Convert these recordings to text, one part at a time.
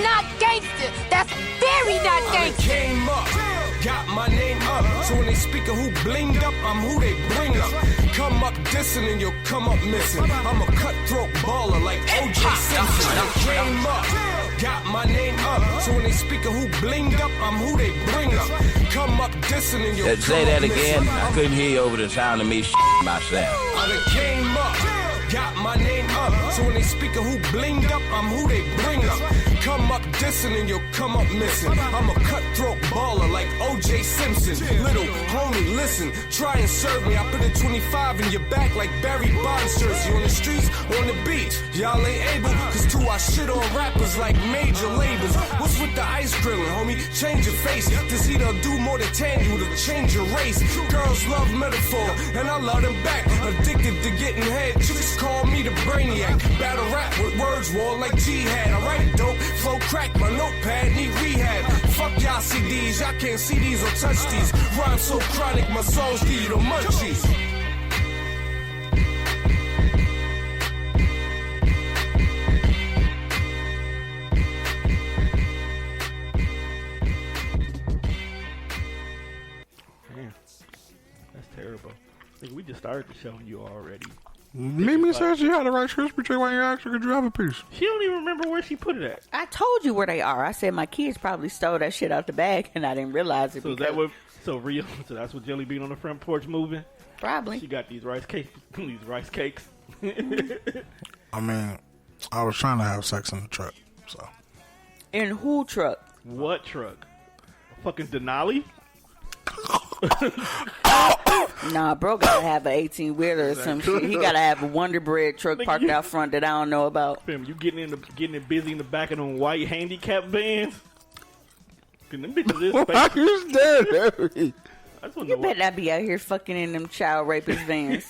not gangster. That's very not gangster. I came up, got my name up. So when they speak of who blinged up, I'm who they bring up. Come up dissing and you'll come up missing. I'm a cutthroat baller like O.J. Simpson. I came up, got my name up. So when they speak of who blinged up, I'm who they bring up. Come up dissing and you'll come up missing. Say that again. I couldn't hear you over the sound of me myself. I done came up, got my name up. So when they speak of who blinged up, I'm who they bring up. Come up dissing and you'll come up missing. I'm a cutthroat baller like O.J. Simpson. Little homie, listen, try and serve me. I put a 25 in your back like Barry Bonds jersey. On the streets, on the beach, y'all ain't able. Cause to our shit on rappers like major labels. What's with the ice grilling, homie? Change your face. This either do more than tangible to change your race. Girls love metaphor, and I love them back. Addicted to getting head, chicks call me the brainiac. Battle rap with words, war like jihad. I write dope, flow crack, my notepad need rehab. Fuck y'all CDs, y'all can't see these or touch these. Rhyme so chronic, my songs give you the munchies. Man, that's terrible. Nigga, we just started the show and you already. Mimi said she had the right Krispy Treat when you asked her, could you have a piece? She don't even remember where she put it at. I told you where they are. I said my kids probably stole that shit out the bag and I didn't realize it. So is that what? So real? So that's what Jelly Bean on the front porch moving? Probably. She got these rice cakes. These rice cakes. I mean, I was trying to have sex in the truck, so. In who truck? What truck? A fucking Denali? Nah, bro gotta have an 18-wheeler or some shit. He gotta have a Wonder Bread truck parked out front that I don't know about. Fam, you getting it busy in the back of them white handicap vans? Them bitches is Why you staring at me? You better not be out here fucking in them child rapist vans.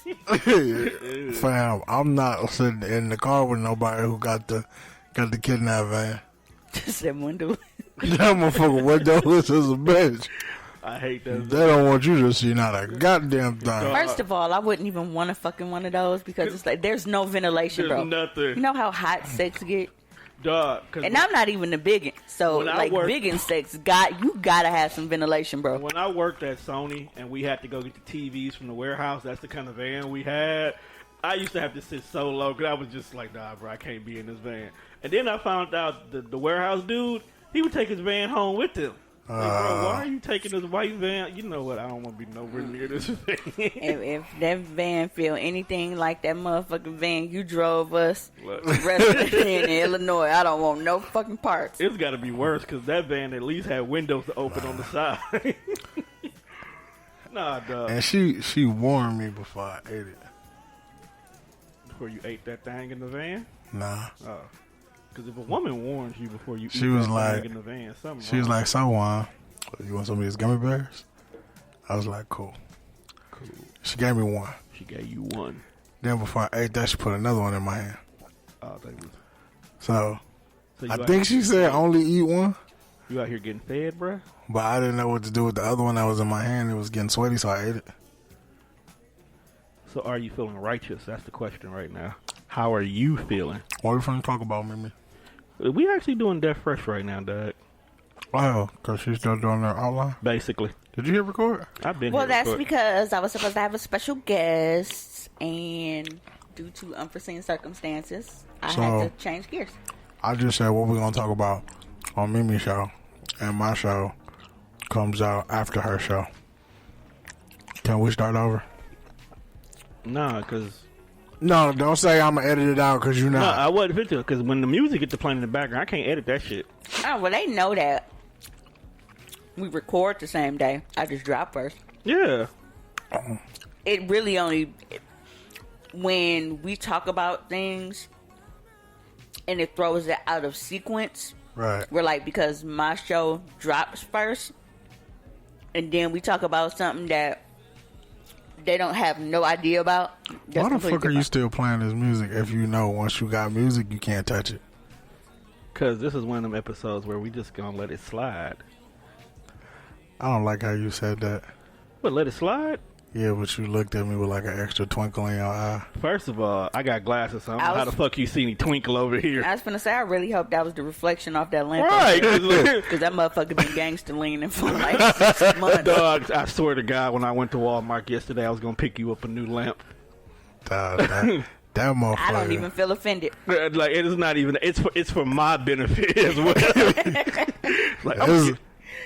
Fam, I'm not sitting in the car with nobody who got the kidnap van. Just that window. That motherfucker windowless as a bitch. I hate that. They don't want you to see not a goddamn thing. First of all, I wouldn't even want to fucking one of those because it's like there's no ventilation, There's bro. nothing. You know how hot sex get? Dog. And I'm not even the biggin. So like biggin sex you gotta have some ventilation, bro. When I worked at Sony and we had to go get the TVs from the warehouse, that's the kind of van we had. I used to have to sit so low because I was just like, nah, bro, I can't be in this van. And then I found out the warehouse dude, he would take his van home with him. Like, bro, why are you taking this white van? You know what? I don't want to be nowhere near this van. if that van feel anything like that motherfucking van you drove us in Illinois, I don't want no fucking parts. It's got to be worse because that van at least had windows to open on the side. Nah, dog. And she warned me before I ate it. Before you ate that thing in the van? Nah. Oh. Because if a woman warns you before you eat she was that like, thing in the van, something she was like, so you want some of these gummy bears? I was like, cool. She gave me one. She gave you one. Then before I ate that, she put another one in my hand. Oh, thank you. So I think she said only eat one. You out here getting fed, bruh? But I didn't know what to do with the other one that was in my hand. It was getting sweaty, so I ate it. So are you feeling righteous? That's the question right now. How are you feeling? What are we finna talk about, Mimi? We actually doing Death Fresh right now, Doug. Oh, because she's still doing her outline? Basically. Did you hit record? I've been Well, that's record. because I was supposed to have a special guest, and due to unforeseen circumstances, I had to change gears. I just said what we're going to talk about on Mimi's show, and my show comes out after her show. Can we start over? Nah, because... No, don't say I'm going to edit it out because you're not. No, I wasn't fit to because when the music gets to playing in the background, I can't edit that shit. Oh, well, they know that. We record the same day. I just drop first. Yeah. It really only... When we talk about things and it throws it out of sequence, right? We're like, because my show drops first, and then we talk about something that they don't have no idea about. Why the fuck are you still playing this music if you know once you got music, you can't touch it? Because this is one of them episodes where we just gonna let it slide. I don't like how you said that. What, let it slide? Yeah, but you looked at me with like an extra twinkle in your eye. First of all, I got glasses, so I don't know how the fuck you see me twinkle over here. I was finna say, I really hope that was the reflection off that lamp. Right. Because that motherfucker been gangster leaning for like 6 months. Dog, I swear to God, when I went to Walmart yesterday, I was going to pick you up a new lamp. That motherfucker. I don't even feel offended. Like, it is not even, it's for my benefit as well. Like,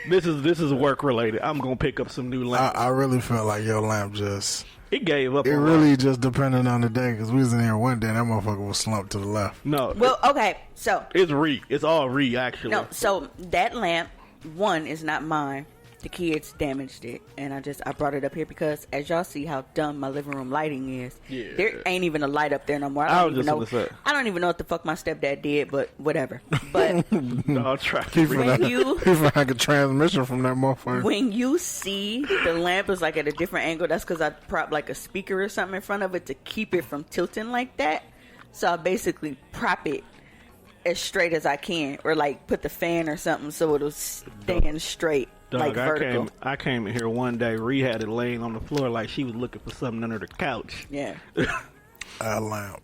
this is work related. I'm gonna pick up some new lamps. I really felt like your lamp just. It gave up. It really just depended on the day because we was in here one day and that motherfucker was slumped to the left. No. Well, okay, so it's all actually. No, so that lamp one is not mine. The kids damaged it, and I brought it up here because as y'all see how dumb my living room lighting is. Yeah. There ain't even a light up there no more. I don't even know what the fuck my stepdad did, but whatever. But no, try. He found a transmission from that motherfucker. When you see the lamp is like at a different angle, that's because I propped like a speaker or something in front of it to keep it from tilting like that. So I basically prop it as straight as I can, or like put the fan or something so it'll stand straight. Dog, like vertical. I came in here one day. Ree had it laying on the floor like she was looking for something under the couch. Yeah. That lamp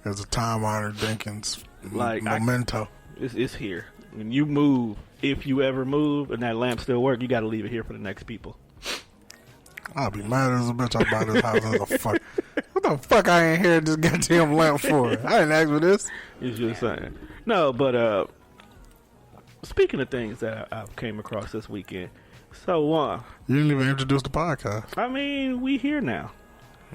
is a time-honored Dinkins like memento. It's here. When you move, if you ever move, and that lamp still work, you got to leave it here for the next people. I'll be mad as a bitch. I buy this house as a fuck. What the fuck I ain't here this goddamn lamp for? I didn't ask for this. It's just saying. No, but speaking of things that I came across this weekend, so you didn't even introduce the podcast. I mean, we here now.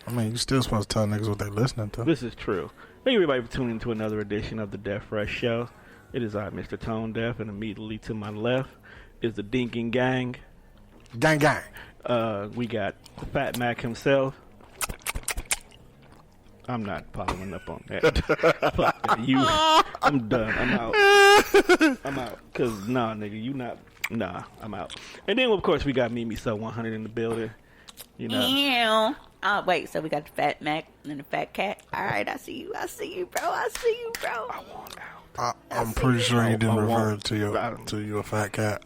I mean, you still supposed to tell niggas what they listening to. This is true. Thank you everybody for tuning into another edition of the Deaf Fresh Show. It is I, Mr. Tone Deaf, and immediately to my left is the Dinking Gang. Gang, gang. We got Fat Mac himself. I'm not following up on that. Fuck that. I'm done. I'm out. I'm out. Cause nah, nigga, you not. Nah, I'm out. And then of course we got Mimi So 100 in the building. You know. Ew. Oh wait, so we got the Fat Mac and the Fat Cat. All right, I see you, bro. I see you, bro. I want out. I'm pretty sure you didn't refer to you a fat cat.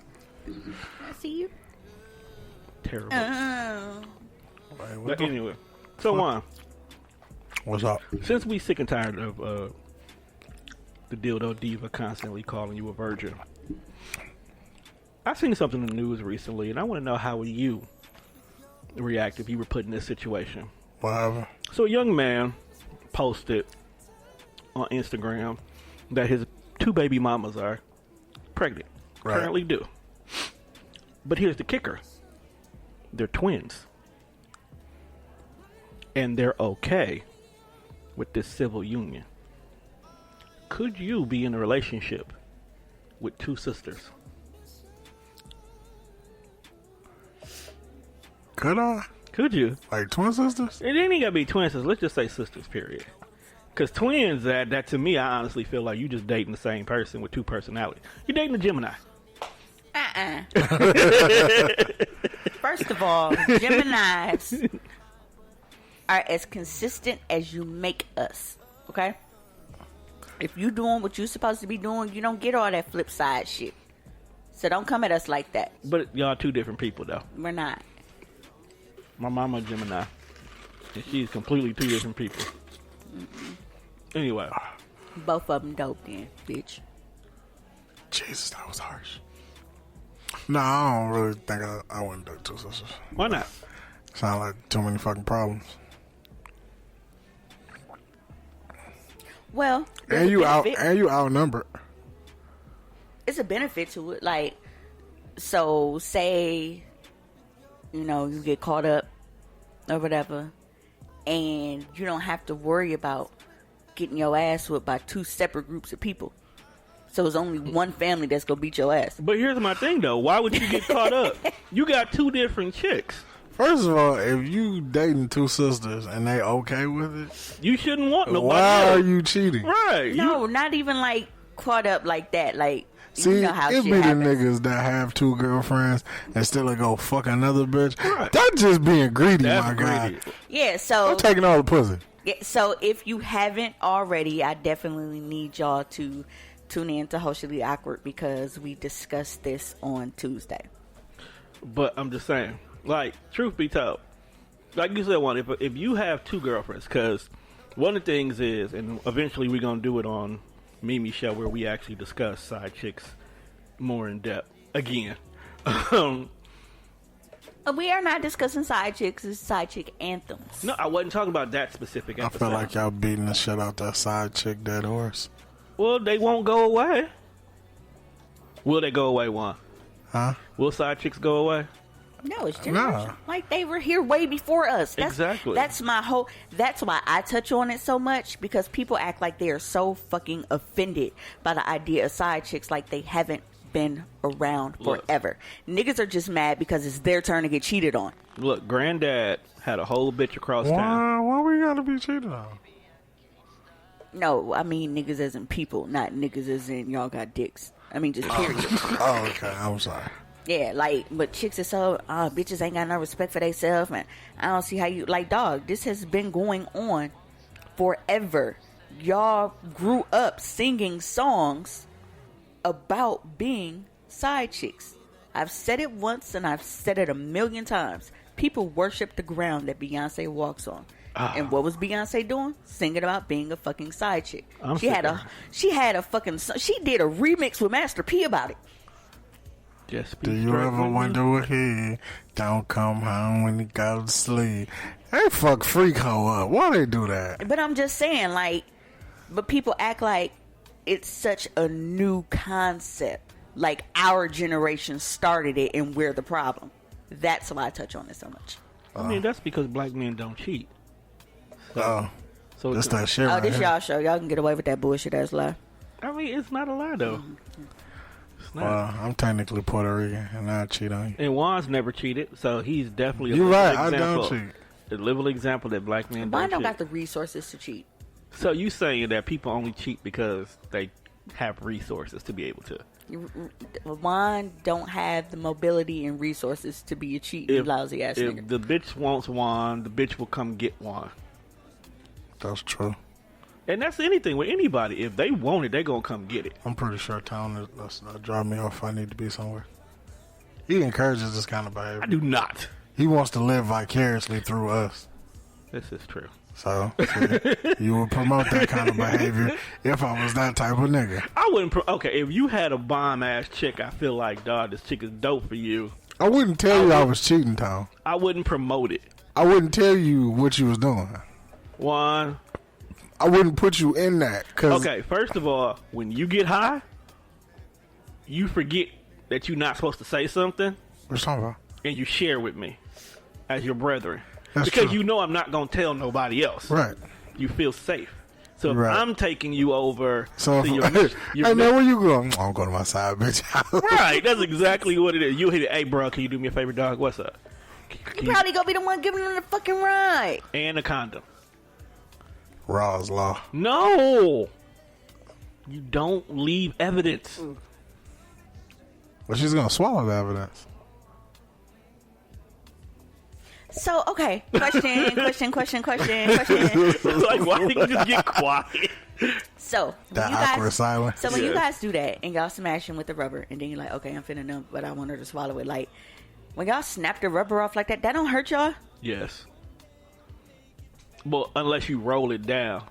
I see you. Terrible. Wait, But anyway, so Juan. What's up? Since we sick and tired of the dildo diva constantly calling you a virgin, I seen something in the news recently, and I want to know how would you react if you were put in this situation. What happened? So a young man posted on Instagram that his 2 baby mamas are pregnant, currently do. But here's the kicker. They're twins. And they're okay with this civil union. Could you be in a relationship with 2 sisters? Could I? Could you? Like twin sisters? It ain't gotta be twin sisters. Let's just say sisters, period. Because twins, that to me, I honestly feel like you just dating the same person with 2 personalities. You're dating a Gemini. First of all, Geminis are as consistent as you make us. Okay? If you doing what you're supposed to be doing, you don't get all that flip side shit. So don't come at us like that. But y'all 2 different people, though. We're not. My mama a Gemini. And she's completely 2 different people. Anyway. Both of them dope then, bitch. Jesus, that was harsh. No, I don't really think I wouldn't do 2 sisters. Why not? Sound like too many fucking problems. Well, and you outnumbered. It's a benefit to it. Like, so say, you get caught up or whatever, and you don't have to worry about getting your ass whipped by 2 separate groups of people. So it's only one family that's gonna beat your ass. But here's my thing, though. Why would you get caught up? You got 2 different chicks. First of all, if you dating 2 sisters and they okay with it, you shouldn't want nobody why else. are you cheating? Right. No, not even like caught up like that. Like, see, you know how it shit be the happens. niggas that have 2 girlfriends and still go fuck another bitch. Right. That's just being greedy, That's my guy. greedy. Yeah, so I'm taking all the pussy. Yeah, so if you haven't already, I definitely need y'all to tune in to Hostily Awkward because we discussed this on Tuesday. But I'm just saying, like, truth be told, like you said, one, if you have two girlfriends, because one of the things is, and eventually we're going to do it on Mimi Show where we actually discuss side chicks more in depth. Again. We are not discussing side chicks, it's side chick anthems. No, I wasn't talking about that specific episode. I feel like y'all beating the shit out that side chick dead horse. Well, they won't go away. Will they go away, Juan? Huh? Will side chicks go away? No, it's generation. Nah. Like, they were here way before us. Exactly. That's why I touch on it so much, because people act like they are so fucking offended by the idea of side chicks, like they haven't been around forever. Niggas are just mad because it's their turn to get cheated on. Look, Granddad had a whole bitch across town. Why we gotta be cheated on? No, I mean niggas as in people, not niggas as in y'all got dicks. I mean just period. Oh, okay. I'm sorry. Yeah, like, but chicks are so, bitches ain't got no respect for themselves, and I don't see how you, like, dog, this has been going on forever. Y'all grew up singing songs about being side chicks. I've said it once and I've said it a million times. People worship the ground that Beyonce walks on. And what was Beyonce doing? Singing about being a fucking side chick. She had a fucking, she did a remix with Master P about it. Do you ever wonder what he don't come home when he goes to sleep? They fuck freak hoe up. Why they do that? But I'm just saying, like, but people act like it's such a new concept. Like our generation started it and we're the problem. That's why I touch on it so much. I mean, that's because black men don't cheat. So that's that shit. Oh, right this here. y'all show. Y'all can get away with that bullshit ass lie. I mean, it's not a lie, though. It's not. I'm technically Puerto Rican, and I cheat on you. And Juan's never cheated, so he's definitely a You're living right. I example. don't cheat. A living example that black men Mine don't don't cheat. got the resources to cheat. So you saying that people only cheat because they have resources to be able to? Juan don't have the mobility and resources to be a cheating lousy ass If nigga. the bitch wants Juan, the bitch will come get Juan. That's true. And that's anything with anybody. If they want it, they gonna come get it. I'm pretty sure Town is drop me off if I need to be somewhere. He encourages this kind of behavior. I do not. He wants to live vicariously through us. This is true. So, you would promote that kind of behavior if I was that type of nigga. I wouldn't. Okay, if you had a bomb ass chick, I feel like, dog, this chick is dope for you. I wouldn't tell you I was cheating, Tom. I wouldn't promote it. I wouldn't tell you what you was doing. Juan. I wouldn't put you in that. Okay, first of all, when you get high, you forget that you're not supposed to say something. What you talking about? And you share with me as your brethren. That's because true. you know I'm not going to tell nobody else. Right. You feel safe. So if Right. I'm taking you over So, to hey man, where you going? I'm going to my side bitch house. Right, that's exactly what it is. You hit it. Hey, bro, can you do me a favor, dog? What's up? You probably gonna be the one giving them the fucking ride. And a condom. Raw's law. No. You don't leave evidence. But she's going to swallow the evidence. So, okay, question. Like, why did you just get quiet? So, That when awkward silence. So when you Yeah. guys do that and y'all smashing with the rubber and then you're like, okay, I'm finna numb, but I want her to swallow it. Like, when y'all snap the rubber off like that don't hurt y'all? Yes. Well, unless you roll it down.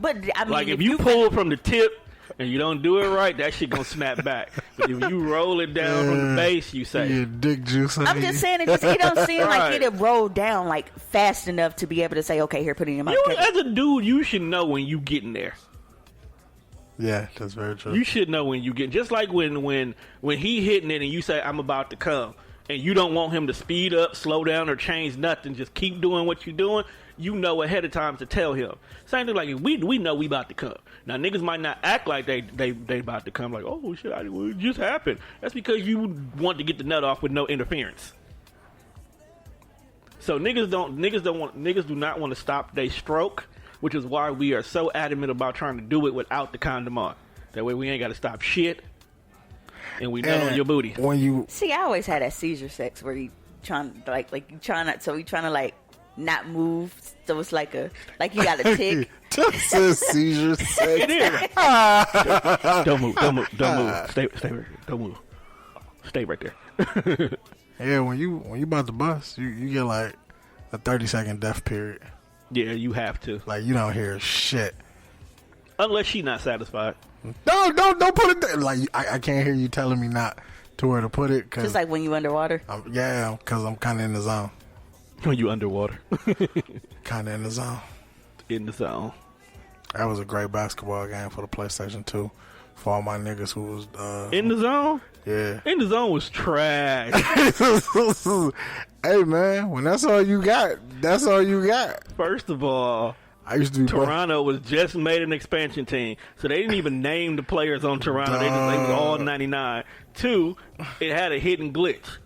But, I mean, Like, if you pull from the tip and you don't do it right, that shit gonna snap back. But if you roll it down from the base, you say. Your dick juice. I'm just saying, it don't seem Right. like it'll roll down, like, fast enough to be able to say, okay, here, put it in your mouth. You, as a dude, you should know when you get in there. Yeah, that's very true. You should know when you get, just like when he hitting it and you say, I'm about to come, and you don't want him to speed up, slow down, or change nothing, just keep doing what you're doing, you know ahead of time to tell him. Same thing, like, if we know we about to come. Now, niggas might not act like they about to come, like, oh, shit, it just happened. That's because you want to get the nut off with no interference. So niggas do not want to stop their stroke, which is why we are so adamant about trying to do it without the condom on. That way we ain't got to stop shit, and we nut on your booty. When you See, I always had that seizure sex where you trying, like you trying not, so you trying to, like, not move, so it's like you got a tick. Just a seizure sex. It is. Don't move. Stay right there. Don't move. Stay right there. Yeah, when you about to bust, you get like a 30-second death period. Yeah, you have to. Like, you don't hear shit. Unless she not satisfied. No, don't put it there. Like, I can't hear you telling me not to where to put it. Cause Just like when you underwater? yeah, because I'm kind of in the zone. When you underwater. Kind of in the zone. In the zone. That was a great basketball game for the PlayStation 2. For all my niggas who was... in the zone? Yeah. In the zone was trash. Hey, man, when that's all you got, that's all you got. First of all, I used to be Toronto was just made an expansion team, so they didn't even name the players on Toronto. They was all 99. 2, it had a hidden glitch.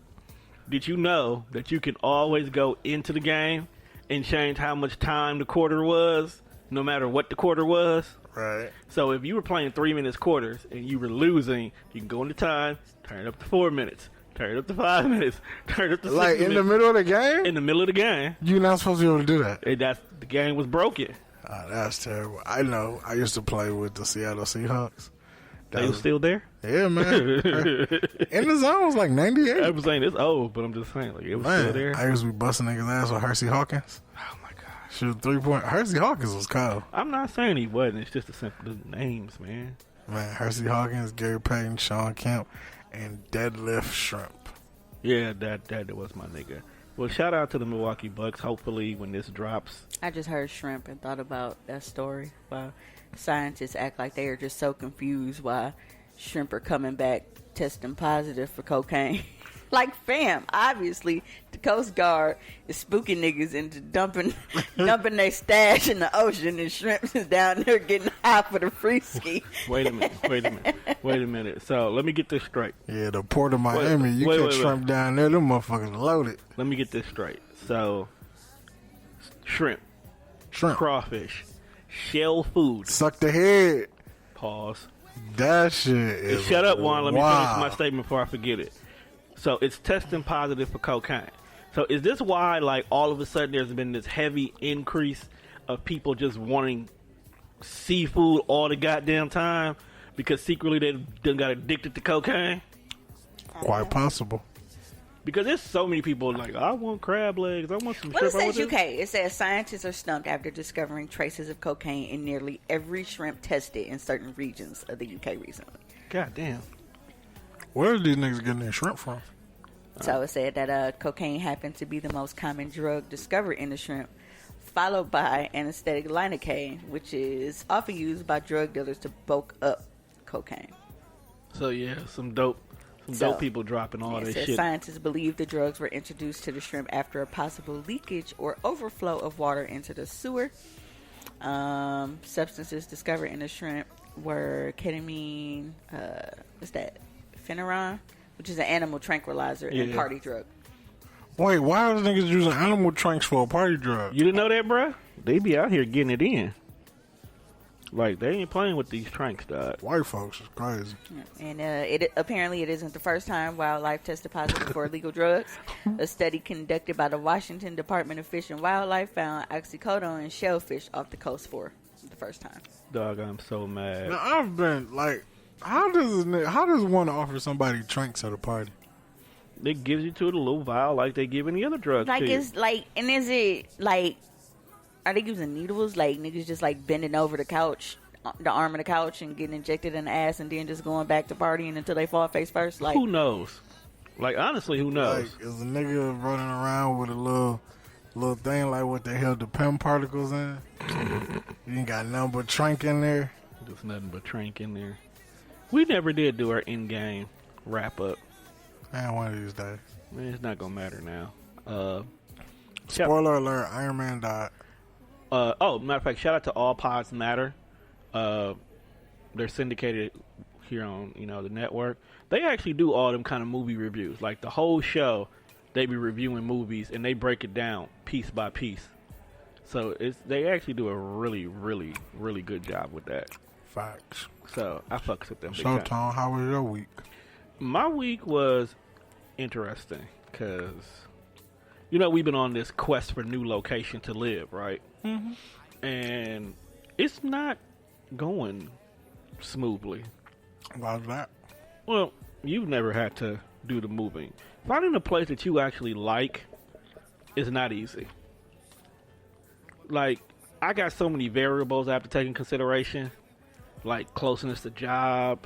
Did you know that you can always go into the game and change how much time the quarter was, no matter what the quarter was? Right. So if you were playing 3 minutes quarters and you were losing, you can go into time, turn it up to 4 minutes, turn it up to 5 minutes, turn it up to 6 minutes. Like in the middle of the game? In the middle of the game. You're not supposed to be able to do that. And the game was broken. Oh, that's terrible. I know. I used to play with the Seattle Seahawks. They was still there? Yeah, man. In the zone was like 98. I was saying it's old, but I'm just saying like it was still there. I used to be busting niggas' ass with Hersey Hawkins. Oh my gosh. Shoot 3-point. Hersey Hawkins was cold. I'm not saying he wasn't. It's just the simple names, man. Man, Hersey Hawkins, Gary Payton, Sean Kemp, and Deadlift Shrimp. Yeah, that was my nigga. Well, shout out to the Milwaukee Bucks. Hopefully, when this drops. I just heard shrimp and thought about that story. Wow. Scientists act like they are just so confused why shrimp are coming back testing positive for cocaine. Like, fam, obviously the Coast Guard is spooking niggas into dumping their stash in the ocean, and shrimp is down there getting high for the free ski. Wait a minute. So let me get this straight. Yeah, the port of Miami, you get shrimp down there, them motherfuckers loaded. Let me get this straight. So, shrimp, crawfish, shell food. Suck the head. Pause. That shit is Shut up, Juan. Let me wow. finish my statement before I forget it. So it's testing positive for cocaine. So is this why, like, all of a sudden there's been this heavy increase of people just wanting seafood all the goddamn time because secretly they done got addicted to cocaine? Quite possible. Because there's so many people like, I want crab legs, I want some Well, it shrimp. says UK. It says scientists are stumped after discovering traces of cocaine in nearly every shrimp tested in certain regions of the UK recently. God damn. Where are these niggas getting their shrimp from? So it said that cocaine happened to be the most common drug discovered in the shrimp, followed by anesthetic lidocaine, which is often used by drug dealers to bulk up cocaine. So yeah, some dope people dropping all that shit. Scientists believe the drugs were introduced to the shrimp after a possible leakage or overflow of water into the sewer. Substances discovered in the shrimp were ketamine, pheneron, which is an animal tranquilizer and party drug. Wait, why are niggas using animal tranks for a party drug? You didn't know that, bruh? They be out here getting it in. Like, they ain't playing with these tranks, dog. White folks is crazy. And apparently it isn't the first time wildlife tested positive for illegal drugs. A study conducted by the Washington Department of Fish and Wildlife found oxycodone in shellfish off the coast for the first time. Dog, I'm so mad. Now, I've been, like, how does one offer somebody tranks at a party? They gives you to the little vial like they give any other drug. Like, to you. it's like, and is it like, are they using needles? Like, niggas just like bending over the couch, the arm of the couch, and getting injected in the ass, and then just going back to partying until they fall face first? Like, who knows? Like, honestly, who knows? Like, is a nigga running around with a little thing like what they held the PEM particles in? You ain't got nothing but trank in there. There's nothing but trank in there. We never did do our in-game wrap-up. Man, one of these days. Man, it's not gonna matter now. Spoiler alert, Iron Man died. Matter of fact, shout out to All Pods Matter. They're syndicated here on, the network. They actually do all them kind of movie reviews. Like, the whole show, they be reviewing movies, and they break it down piece by piece. So, they actually do a really, really, really good job with that. Facts. So, I fucks with them. So, Tom, how was your week? My week was interesting because, we've been on this quest for new location to live, right? Mm-hmm. And it's not going smoothly. Why's that? Well, you've never had to do the moving. Finding a place that you actually like is not easy. like, I got so many variables I have to take in consideration, like closeness to job,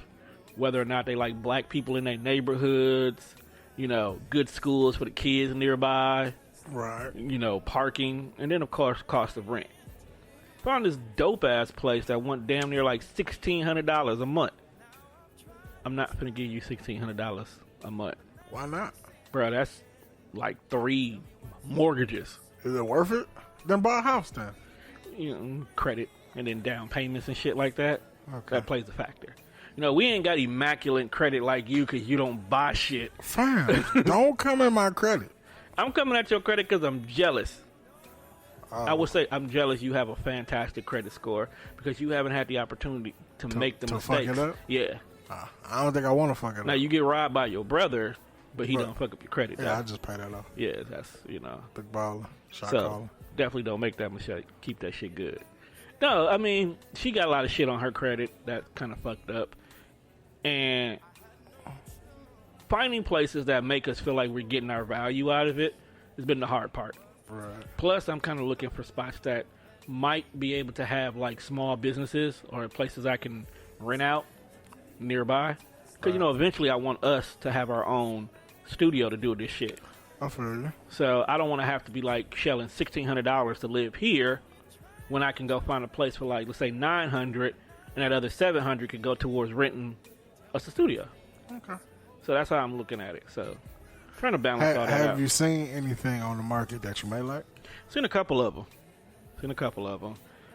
whether or not they like black people in their neighborhoods, you know, good schools for the kids nearby, Right. you know, parking, and then of course cost of rent. Found this dope ass place that went damn near like $1,600 a month. I'm not gonna give you $1,600 a month, Why not? bro. That's like 3 mortgages, Is it worth it? Then buy a house then. you know, credit and then down payments and shit like that. Okay. That plays a factor. You know, we ain't got immaculate credit like you because you don't buy shit. Fine. Don't come in my credit. I'm coming at your credit because I'm jealous. I would say I'm jealous you have a fantastic credit score because you haven't had the opportunity to make the to fuck mistakes. it up? Yeah. I don't think I want to fuck it Now up. you get robbed by your brother, but he Right. don't fuck up your credit. Yeah, I just pay that off. Yeah, that's, you know. Big baller. Shot So caller. definitely don't make that mistake. Keep that shit good. No, I mean, she got a lot of shit on her credit that kind of fucked up. And finding places that make us feel like we're getting our value out of it has been the hard part. Right. Plus, I'm kind of looking for spots that might be able to have like small businesses or places I can rent out nearby. Because, you know, eventually I want us to have our own studio to do this shit. I feel you. So I don't want to have to be like shelling $1,600 to live here when I can go find a place for like, let's say $900, and that other $700 can go towards renting us a studio. Okay. So that's how I'm looking at it. So trying to balance all that out. Have you seen anything on the market that you may like? Seen a couple of them.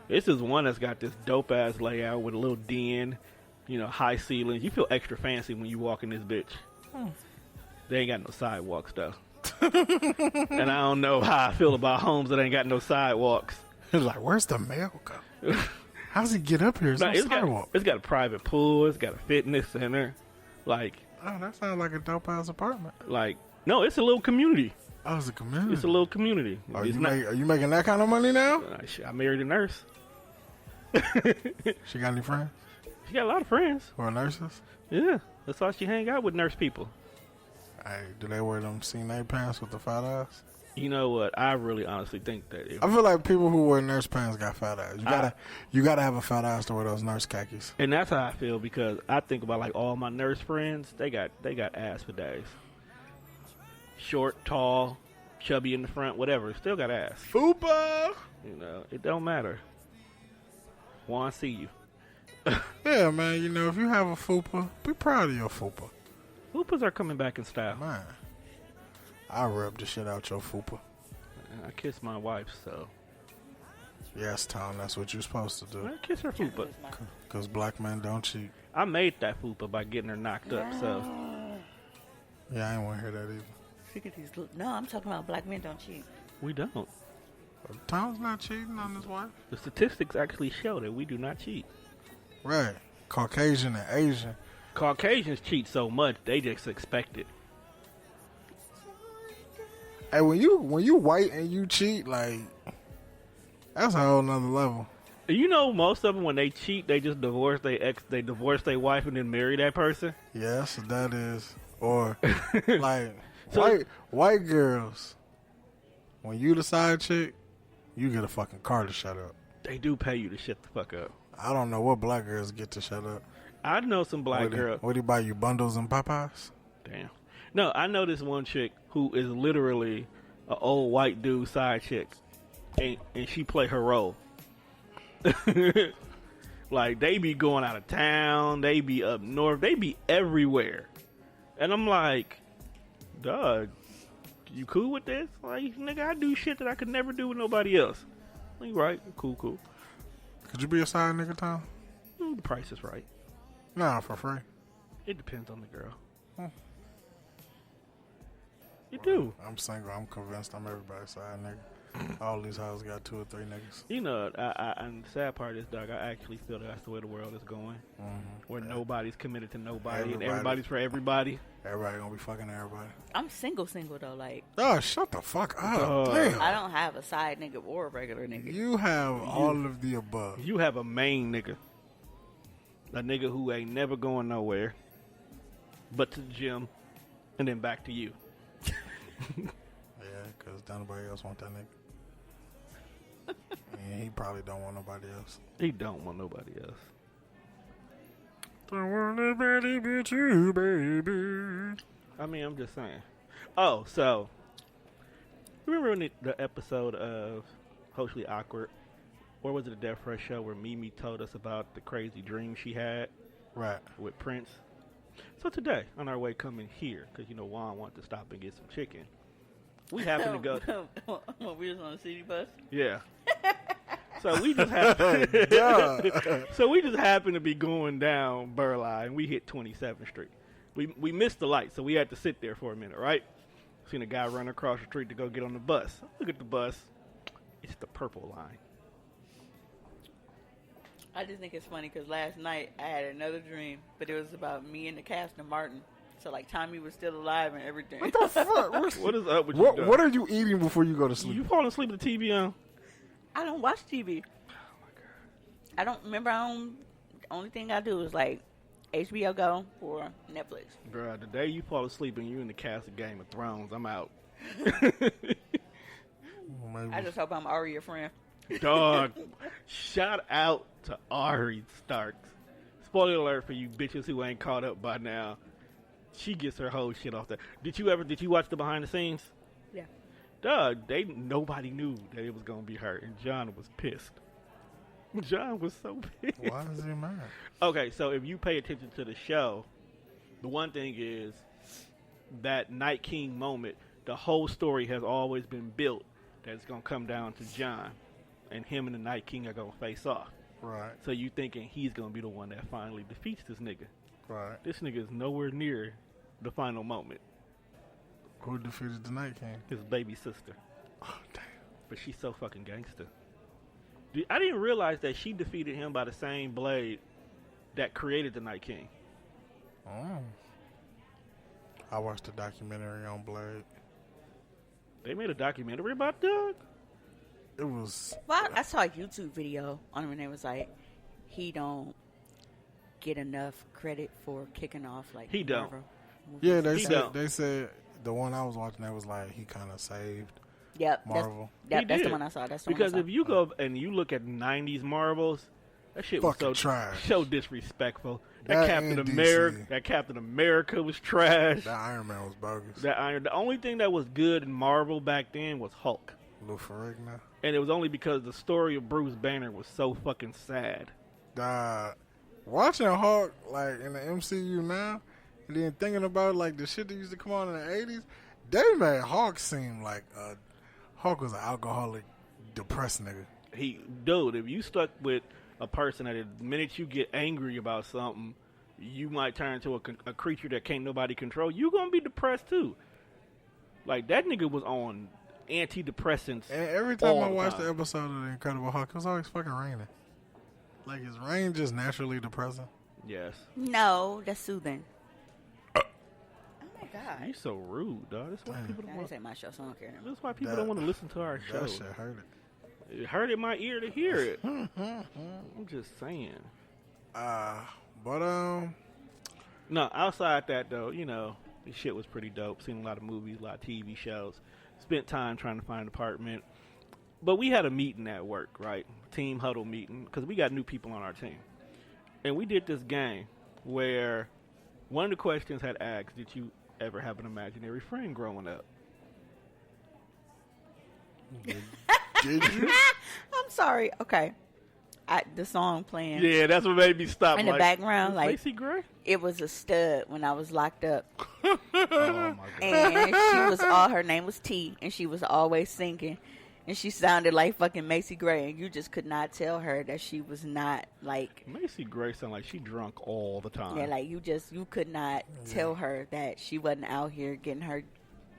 This is one that's got this dope ass layout with a little den, you know, high ceilings. You feel extra fancy when you walk in this bitch. They ain't got no sidewalks though. And I don't know how I feel about homes that ain't got no sidewalks. It's like, where's the mail go? How's he get up here? There's no sidewalk. It's got a private pool. It's got a fitness center. Like, Oh, that sounds like a dope ass apartment. No, it's a little community. Oh, it's a community. It's a little community. Are It's you making that kind of money now? I married a nurse. She got any friends She got a lot of friends. who are nurses? Yeah, that's why she hang out with nurse people. Hey, do they wear them CNA pants with the fat ass? You know what? I really honestly think that if, I feel like people who wear nurse pants got fat ass. You gotta have a fat ass to wear those nurse khakis. and that's how I feel because I think about like all my nurse friends. They got ass for days. Short, tall, chubby in the front, whatever. Still got ass. Fupa. You know, it don't matter. Want to see you. Yeah, man. You know, if you have a fupa, be proud of your fupa. Fupas are coming back in style. Man, I rub the shit out your fupa. I kiss my wife, so Yes, Tom, that's what you're supposed to do. I kiss her fupa. Because black men don't cheat. I made that fupa by getting her knocked up. So Yeah, I ain't want to hear that either. Look at these. No, I'm talking about black men don't cheat. we don't. But Tom's not cheating on his wife. The statistics actually show that we do not cheat. Right. Caucasian and Asian. Caucasians cheat so much they just expect it. Hey, when you white and you cheat, like, that's a whole nother level. You know, most of them when they cheat, they just divorce they divorce their wife and then marry that person. Yes, that is. Or like So- white girls, when you the side chick, you get a fucking car to shut up. They do pay you to shut the fuck up. I don't know what black girls get to shut up. I know some black girls. What do you buy you bundles and Popeyes? Damn. No, I know this one chick who is literally an old white dude side chick, and she play her role. Like, they be going out of town, they be up north, they be everywhere. And I'm like, dog, you cool with this? Like, nigga, I do shit that I could never do with nobody else. Like, right, cool. Could you be a side nigga, Tom? The price is right. Nah, for free. It depends on the girl. You do. I'm single. I'm convinced I'm everybody's side nigga. All these houses got 2 or 3 niggas. You know, and the sad part is, dog, I actually feel that's the way the world is going. Where nobody's committed to nobody and everybody's for everybody. Everybody gonna be fucking everybody. I'm single though. Like, Oh, shut the fuck up. Damn. I don't have a side nigga or a regular nigga. You have all of the above. You have a main nigga. A nigga who ain't never going nowhere but to the gym and then back to you. Yeah, because nobody else want that nigga. And he probably don't want nobody else. He don't want nobody else. Don't want nobody but you, baby. I mean, I'm just saying. Oh, so remember in the episode of Hopefully Awkward, or was it a Death Fresh show where Mimi told us about the crazy dream she had Right. with Prince? So today, on our way coming here, because you know Juan wanted to stop and get some chicken, we happen to go. We was on the city bus. Yeah. So we just happened. So we just happened to be going down Burleigh, and we hit 27th Street. We missed the light, so we had to sit there for a minute, right? Seen a guy run across the street to go get on the bus. Look at the bus. It's the purple line. I just think it's funny because last night I had another dream, but it was about me and the cast of Martin. So like Tommy was still alive and everything. What the fuck? What is up with you? What are you eating before you go to sleep? You falling asleep with the TV on? I don't watch TV. Oh my god. I don't remember. The only thing I do is like HBO Go or Netflix. Girl, the day you fall asleep and you in the cast of Game of Thrones, I'm out. Maybe. I just hope I'm Ari, your friend. Dog, shout out to Ari Starks. Spoiler alert for you bitches who ain't caught up by now. She gets her whole shit off there. Did you watch the behind the scenes? Yeah. Dog, nobody knew that it was gonna be her, and John was pissed. John was so pissed. Why is he mad? Okay, so if you pay attention to the show, the one thing is that Night King moment, the whole story has always been built that it's gonna come down to John, and him and the Night King are gonna face off. Right. So you thinking he's gonna be the one that finally defeats this nigga. Right. This nigga is nowhere near the final moment. Who defeated the Night King? His baby sister. Oh, damn. But she's so fucking gangster. I didn't realize that she defeated him by the same blade that created the Night King. Oh. I watched a documentary on Blade. They made a documentary about Doug? It was... Well, I saw a YouTube video on him and it was like, he don't get enough credit for kicking off like He don't. Marvel movies. Yeah, don't. they said the one I was watching that was like he kind of saved Yep, Marvel. That's He the did. one I saw. That's the Because one I saw. if you go and you look at 90s Marvels, that shit was Fucking so trash. so disrespectful. That That Captain and America, DC. that Captain America was trash. That Iron Man was bogus. The only thing that was good in Marvel back then was Hulk. Lou Ferrigno. And it was only because the story of Bruce Banner was so fucking sad. Watching Hulk like in the MCU now, and then thinking about like the shit that used to come on in the 80s, they made Hulk seem like Hulk was an alcoholic, depressed nigga. Dude, if you stuck with a person that the minute you get angry about something, you might turn into a creature that can't nobody control, you gonna be depressed too. Like, that nigga was on antidepressants. And every time all I watched time. the episode of The Incredible Hulk, it was always fucking raining. Like, is rain just naturally depressing? Yes. No, that's soothing. Oh my god. You so rude, dog. That's why people don't Nah, want. this ain't my show, so I don't care. That's why people don't want to listen to our show. That shit hurt it. It hurt in my ear to hear it. I'm just saying. But No, outside that though, you know, the shit was pretty dope. Seen a lot of movies, a lot of TV shows. Spent time trying to find an apartment. But we had a meeting at work, right? Team huddle meeting, because we got new people on our team. And we did this game where one of the questions had asked, did you ever have an imaginary friend growing up? did you? I'm sorry. Okay. The song playing Yeah, that's what made me stop. in the background, like Lacey Gray? it was a stud when I was locked up, Oh my god. and her name was T, and she was always singing, and she sounded like fucking Macy Gray, and you just could not tell her that she was not like. Macy Gray sound like she drunk all the time. Yeah, like you could not tell her that she wasn't out here getting her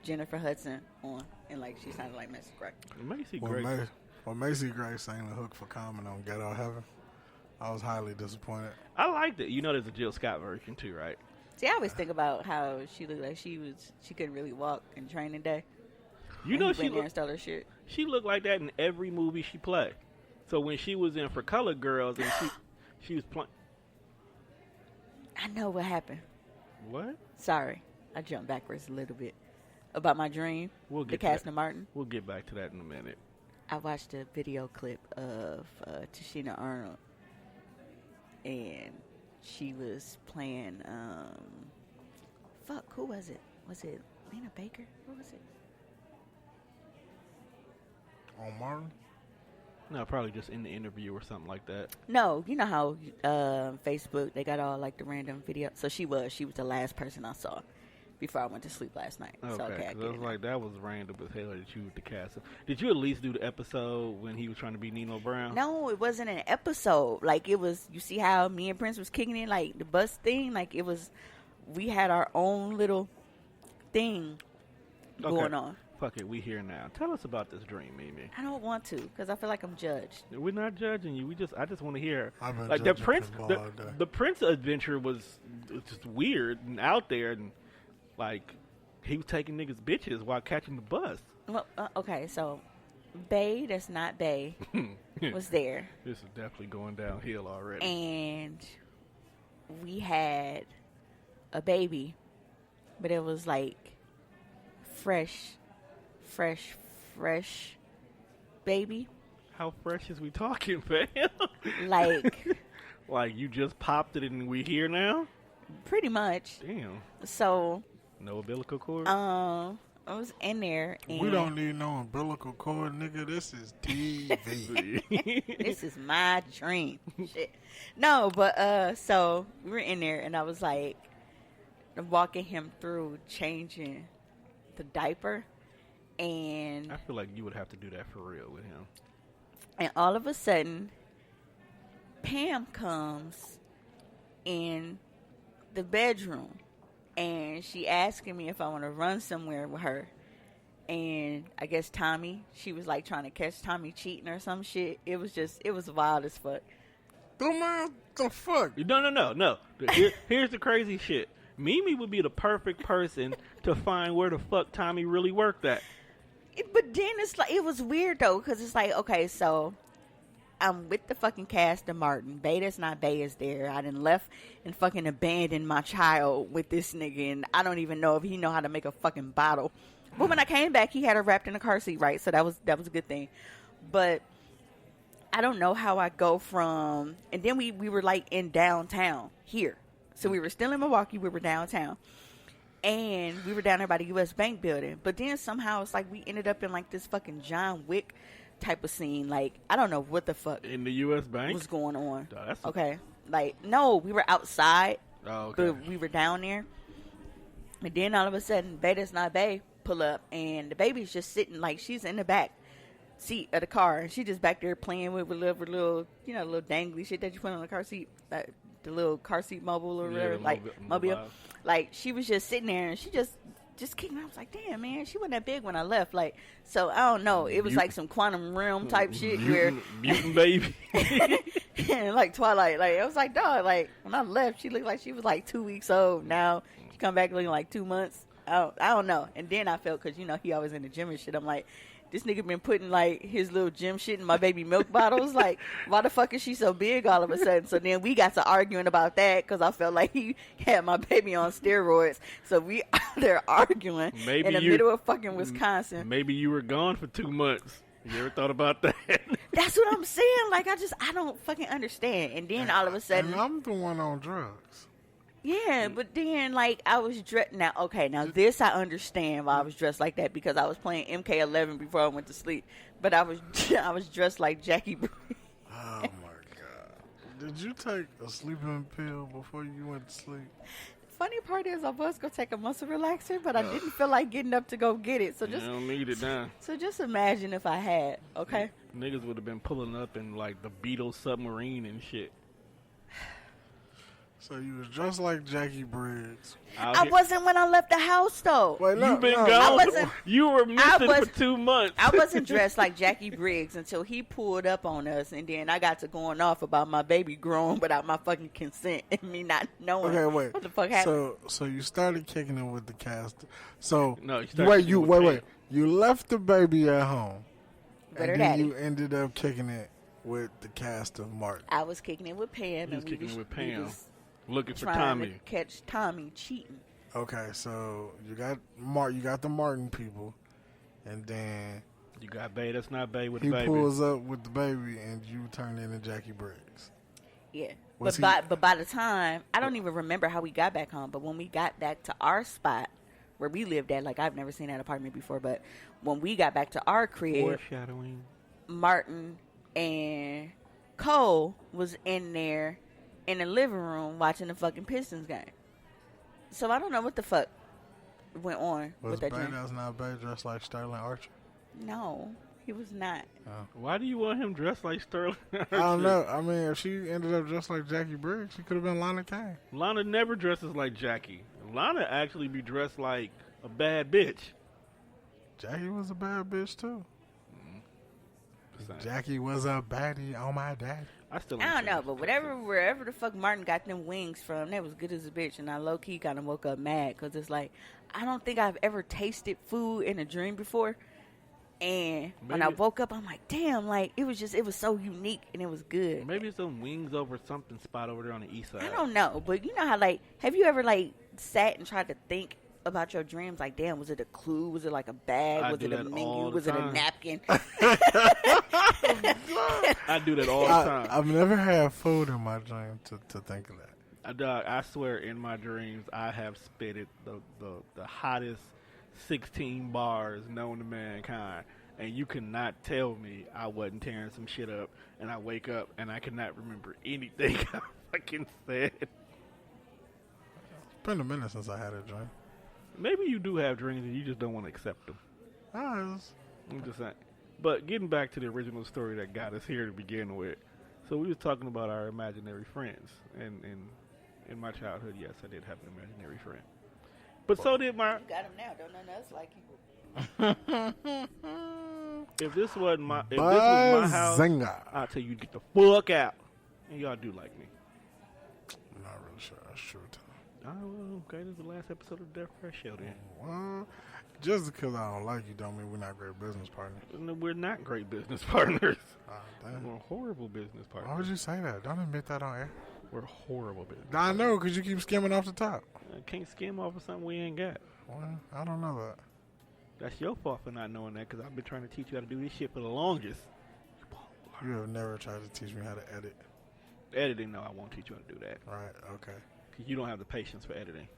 Jennifer Hudson on, and like she sounded like Macy Gray. Macy Gray. When Macy Gray sang the hook for Common on Ghetto Heaven, I was highly disappointed. I liked it. You know there's a Jill Scott version too, right? See, I always think about how she looked like she couldn't really walk in Training Day. You know she went there and stole her shit. She looked like that in every movie she played. So when she was in For Colored Girls and she was playing. I know what happened. What? Sorry, I jumped backwards a little bit about my dream. We'll The get cast to of that. Martin. We'll get back to that in a minute. I watched a video clip of Tashina Arnold, and she was playing. Fuck, who was it? Was it Lena Baker? Who was it? On Martin? No, probably just in the interview or something like that. No, you know how Facebook, they got all like the random video. So she was the last person I saw before I went to sleep last night. Okay, So, I was like, that was random as hell that you with the cast. Did you at least do the episode when he was trying to be Nino Brown? No, it wasn't an episode. Like, it was, you see how me and Prince was kicking in, like, the bus thing? Like, it was, we had our own little thing going on. Fuck it, we here now. Tell us about this dream, Mimi. I don't want to, because I feel like I'm judged. We're not judging you. I just want to hear. I've been Like the judging Prince, people all day. the Prince adventure was just weird and out there, and like he was taking niggas' bitches while catching the bus. Well, okay, so Bae, that's not Bae, was there. This is definitely going downhill already. And we had a baby, but it was like fresh baby. How fresh is we talking, fam? Like, like you just popped it and we here now? pretty much. Damn. So, No umbilical cord? I was in there, and We don't need no umbilical cord, nigga. This is TV. this is my dream. Shit. No, but so we were in there, and I was like walking him through changing the diaper, and I feel like you would have to do that for real with him. all of a sudden, Pam comes in the bedroom, and she asking me if I want to run somewhere with her. And I guess Tommy, she was like trying to catch Tommy cheating or some shit. It was wild as fuck. The fuck? No. Here's the crazy shit. Mimi would be the perfect person to find where the fuck Tommy really worked at. But then it's like, it was weird though, because it's like, okay, so I'm with the fucking cast of Martin. Bae that's not Bae is there. I done left and fucking abandoned my child with this nigga, and I don't even know if he know how to make a fucking bottle. But when I came back, he had her wrapped in a car seat, right? So that was a good thing. But I don't know how I go from, and then we were like in downtown here. So we were still in Milwaukee, we were downtown. And we were down there by the U.S. Bank building. But then somehow it's like we ended up in like this fucking John Wick type of scene. Like, I don't know what the fuck In the U.S. Bank? was going on. Oh, that's Okay. Like, no, we were outside. Oh, okay. But we were down there. And then all of a sudden, Bae that's not Bae pull up. And the baby's just sitting, like, she's in the back seat of the car. And she just back there playing with little, you know, little dangly shit that you put on the car seat. Like, the little car seat mobile or whatever. the Like, mobile. mobile. Like, she was just sitting there, and she just kicking. I was like, damn, man, she wasn't that big when I left. Like, so I don't know. It was like some quantum realm type shit where, Mutant baby. like Twilight. Like, I was like, dog. Like, when I left, she looked like she was like 2 weeks old. Now she come back looking like 2 months. I don't know. And then I felt, because you know he always in the gym and shit. I'm like, this nigga been putting like his little gym shit in my baby milk bottles. Like, why the fuck is she so big all of a sudden? So then we got to arguing about that, because I felt like he had my baby on steroids. So we they're arguing in the middle of fucking Wisconsin. Maybe you were gone for 2 months. You ever thought about that? That's what I'm saying. Like, I don't fucking understand. And then all of a sudden, And I'm the one on drugs. yeah, but then, like, I was dressed. Now this I understand why I was dressed like that, because I was playing MK11 before I went to sleep. But I was dressed like Jackie Briggs. Oh my god! Did you take a sleeping pill before you went to sleep? Funny part is, I was gonna take a muscle relaxer, but I didn't feel like getting up to go get it. So You just don't need it now. so just imagine if I had. Okay. Niggas would have been pulling up in like the Beatles submarine and shit. So you was dressed like Jackie Briggs. I wasn't when I left the house though. Wait, You've been no. gone. You were missing for 2 months. I wasn't dressed like Jackie Briggs until he pulled up on us, and then I got to going off about my baby growing without my fucking consent and me not knowing what the fuck happened. So you started kicking it with the cast. So No, you started kicking it with Pam. You left the baby at home, Better and then daddy. you ended up kicking it with the cast of Martin. I was kicking it with Pam. You was and kicking it with we Pam. was Looking for trying Tommy. to catch Tommy cheating. Okay, so you got the Martin people, and then You got bae that's not bae with He the baby. pulls up with the baby, and you turn into Jackie Briggs. Yeah. Was But by the time, I don't even remember how we got back home, but when we got back to our spot where we lived at, like I've never seen that apartment before, but when we got back to our crib, Foreshadowing. Martin and Cole was in there in the living room watching the fucking Pistons game. So I don't know what the fuck went on Was with that Bae drink. that's not Bae dressed like Sterling Archer? No, he was not. Why do you want him dressed like Sterling? I don't know. I mean, if she ended up dressed like Jackie Briggs, she could have been Lana Kane. Lana never dresses like Jackie. Lana actually be dressed like a bad bitch. Jackie was a bad bitch, too. Same. Jackie was a baddie on my daddy. I still I don't know, think but wherever the fuck Martin got them wings from, that was good as a bitch. And I low key kind of woke up mad because it's like, I don't think I've ever tasted food in a dream before. And when I Maybe- woke up, I'm like, damn, like it was so unique and it was good. maybe it's some wings over something spot over there on the east side. I don't know, but you know how like, have you ever like sat and tried to think about your dreams? Like, damn, was it a clue? Was it like a bag? I Was do it a that menu? all the Was it a time. napkin? I do that all the time. I've never had food in my dream to think of that. I swear, in my dreams, I have spitted the hottest 16 bars known to mankind, and you cannot tell me I wasn't tearing some shit up. And I wake up and I cannot remember anything I fucking said. It's been a minute since I had a dream. Maybe you do have dreams and you just don't want to accept them. I'm just saying. But getting back to the original story that got us here to begin with, so we was talking about our imaginary friends, and in my childhood, yes, I did have an imaginary friend. But so did my. You got him now. Don't know us like you. If this was my house, Bazinga. I'll tell you to get the fuck out. And y'all do like me. I'm not really sure that's true. Oh, well, okay. This is the last episode of Death Fresh Show then. Well, just because I don't like you don't mean we're not great business partners. No, we're not great business partners. Damn. We're horrible business partners. Why would you say that? Don't admit that on air. We're horrible business. I know, because you keep skimming off the top. I can't skim off of something we ain't got. Well, I don't know that. That's your fault for not knowing that, because I've been trying to teach you how to do this shit for the longest. You have never tried to teach me how to edit. Editing, no, I won't teach you how to do that. Right, okay. Because you don't have the patience for editing.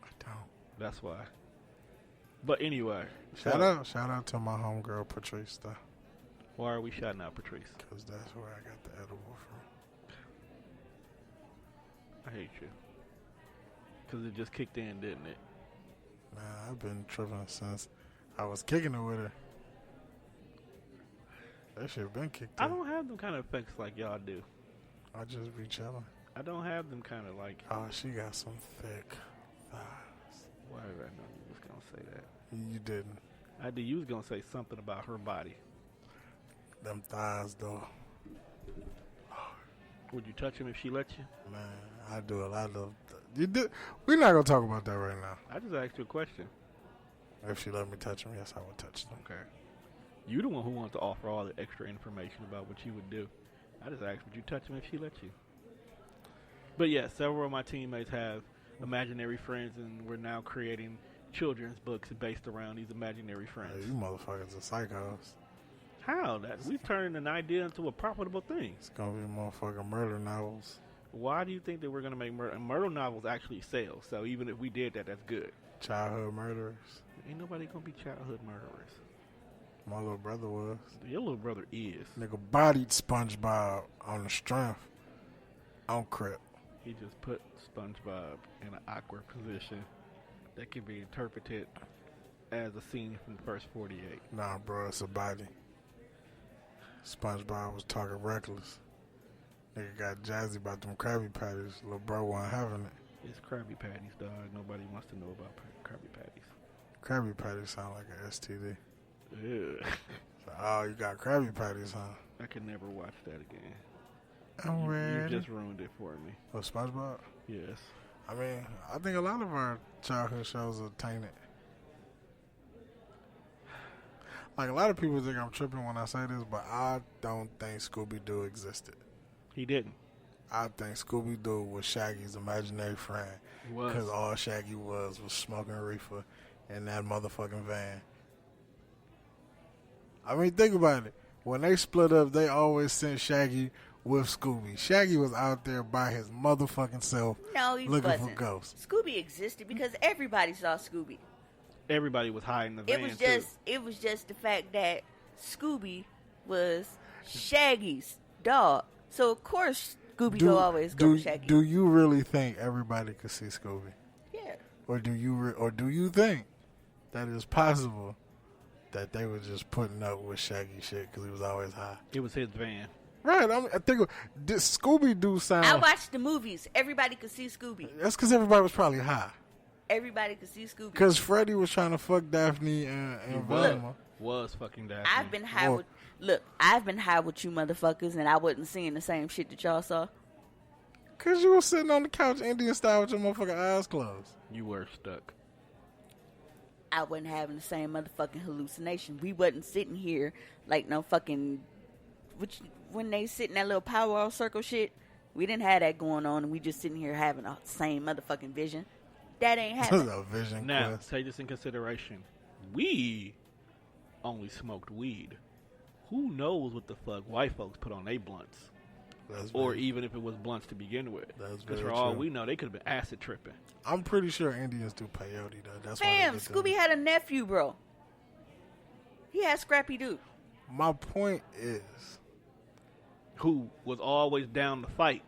I don't. That's why. But anyway. Shout out to my homegirl, Patrice, though. Why are we shouting out Patrice? Because that's where I got the edible from. I hate you. Because it just kicked in, didn't it? Man, I've been tripping since I was kicking it with her. That shit been kicked in. I don't have them kind of effects like y'all do. I just be chilling. I don't have them kind of like. Oh, she got some thick thighs. Why did I know you was going to say that? You didn't. I did. You was going to say something about her body. Them thighs, though. Would you touch him if she let you? Man, I do a lot of... You did. We're not going to talk about that right now. I just asked you a question. If she let me touch them, yes, I would touch them. Okay. You the one who wants to offer all the extra information about what you would do. I just asked, would you touch him if she let you? But yeah, several of my teammates have imaginary friends, and we're now creating children's books based around these imaginary friends. Hey, you motherfuckers are psychos. How? That we've turned an idea into a profitable thing. It's going to be motherfucking murder novels. Why do you think that we're going to make murder novels actually sell? So even if we did that, that's good. Childhood murderers. Ain't nobody going to be childhood murderers. My little brother was. Your little brother is. Nigga bodied SpongeBob on the strength on Crip. He just put SpongeBob in an awkward position that can be interpreted as a scene from the first 48. Nah, bro, it's a body. SpongeBob was talking reckless. Nigga got jazzy about them Krabby Patties. Little bro wasn't having it. It's Krabby Patties, dog. Nobody wants to know about Krabby Patties. Krabby Patties sound like an STD. Ugh. So, oh, you got Krabby Patties, huh? I can never watch that again. I'm You ready. just ruined it for me. Oh, SpongeBob? Yes. I mean, I think a lot of our childhood shows are tainted. Like, a lot of people think I'm tripping when I say this, but I don't think Scooby-Doo existed. He didn't. I think Scooby-Doo was Shaggy's imaginary friend. He was. Because all Shaggy was smoking reefer in that motherfucking van. I mean, think about it. When they split up, they always sent Shaggy with Scooby. Shaggy was out there by his motherfucking self looking for ghosts. Scooby existed because everybody saw Scooby. Everybody was hiding the van, It was just the fact that Scooby was Shaggy's dog. So, of course, Scooby will always go with Shaggy. Do you really think everybody could see Scooby? Yeah. Or do you think that it's possible that they were just putting up with Shaggy shit because he was always high? It was his van. Right. I think Scooby-Doo sound... I watched the movies. Everybody could see Scooby. That's because everybody was probably high. Everybody could see Scooby. Because Freddy was trying to fuck Daphne and Velma. Was fucking Daphne. I've been high with you motherfuckers, and I wasn't seeing the same shit that y'all saw. Because you were sitting on the couch Indian style with your motherfucking eyes closed. You were stuck. I wasn't having the same motherfucking hallucination. We wasn't sitting here like no fucking... when they sit in that little powwow circle shit, we didn't have that going on, and we just sitting here having the same motherfucking vision. That ain't happening. A vision now, quest. take this in consideration. We only smoked weed. Who knows what the fuck white folks put on their blunts? Or even if it was blunts to begin with. Because for all we know, they could have been acid tripping. I'm pretty sure Indians do peyote, though. That's Fam, why Scooby had a nephew, bro. He had Scrappy Doo. My point is... Who was always down to fight.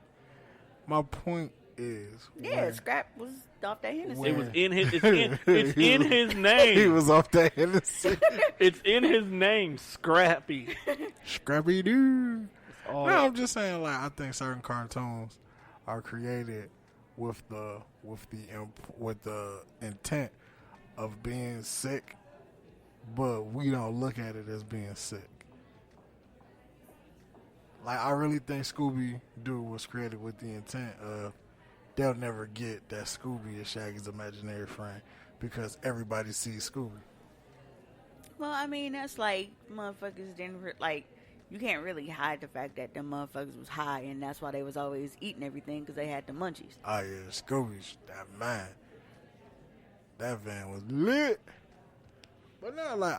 My point is... Yeah, Scrap was off that Hennessy. It was in his... It's in his name. He was off that Hennessy. It's in his name, Scrappy. Scrappy-Doo. No, I'm just saying, like, I think certain cartoons are created with the intent of being sick, but we don't look at it as being sick. Like, I really think Scooby-Doo was created with the intent of they'll never get that Scooby is Shaggy's imaginary friend because everybody sees Scooby. Well, I mean, that's like motherfuckers didn't you can't really hide the fact that them motherfuckers was high, and that's why they was always eating everything, because they had the munchies. Oh, yeah, Scooby's, that man. That van was lit. But now, like,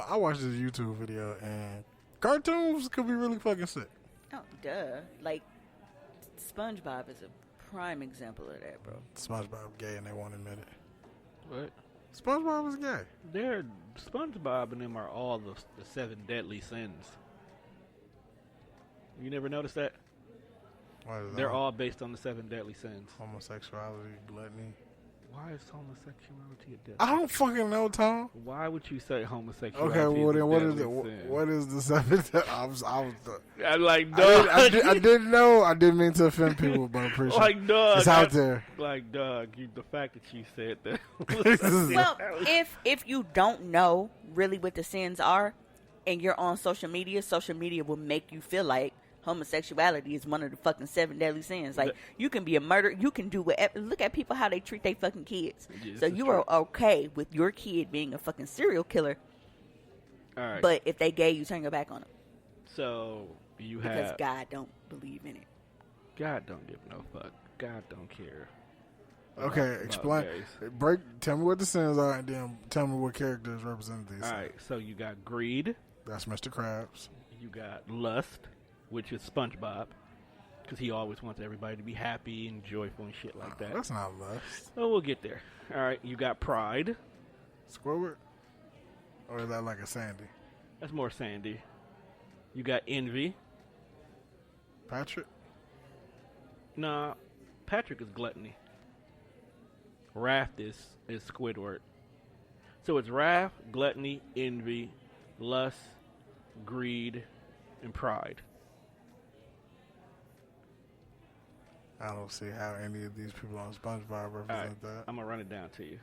I watched this YouTube video, and cartoons could be really fucking sick. Oh, duh. Like, SpongeBob is a prime example of that, bro. SpongeBob gay, and they won't admit it. What? SpongeBob was gay. SpongeBob and them are all the 7 deadly sins. You never noticed that? They're all based on the 7 deadly sins. Homosexuality, gluttony. Why is homosexuality a deadly? I don't fucking know, Tom. Why would you say homosexuality? Okay, well then, what is it? Sin? What is the 7? I'm like, dog. I didn't know. I didn't mean to offend people, but I'm pretty sure like, dog. It's out there. Like, dog. The fact that you said that. Well, if you don't know really what the sins are, and you're on social media will make you feel like homosexuality is one of the fucking 7 deadly sins. Like, you can be a murderer, you can do whatever. Look at people how they treat their fucking kids. Yes, so you are okay with your kid being a fucking serial killer. All right. But if they gay, you turn your back on them. So because God don't believe in it. God don't give no fuck. God don't care. Okay, explain. Tell me what the sins are, and then tell me what characters represent these. All right. So you got greed. That's Mr. Krabs. You got lust, which is SpongeBob, because he always wants everybody to be happy and joyful and shit like that. That's not lust. Oh, we'll get there. All right, you got pride. Squidward? Or is that like a Sandy? That's more Sandy. You got envy. Patrick? Nah, Patrick is gluttony. Wrath is Squidward. So it's wrath, gluttony, envy, lust, greed, and pride. I don't see how any of these people on SpongeBob represent that. I'm gonna run it down to you.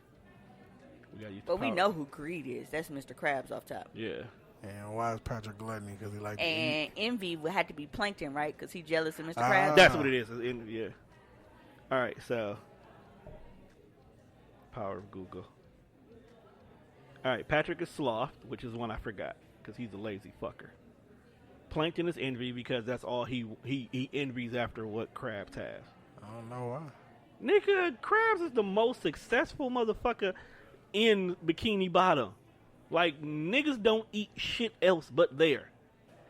We know who greed is. That's Mr. Krabs off top. Yeah. And why is Patrick gluttony? Because he likes to eat. And envy would have to be Plankton, right? Because he's jealous of Mr. Krabs. That's what it is. Envy, yeah. All right. So, power of Google. All right. Patrick is sloth, which is one I forgot because he's a lazy fucker. Plankton is envy because that's all he envies after what Krabs has. I don't know why. Nigga, Krabs is the most successful motherfucker in Bikini Bottom. Like, niggas don't eat shit else but there.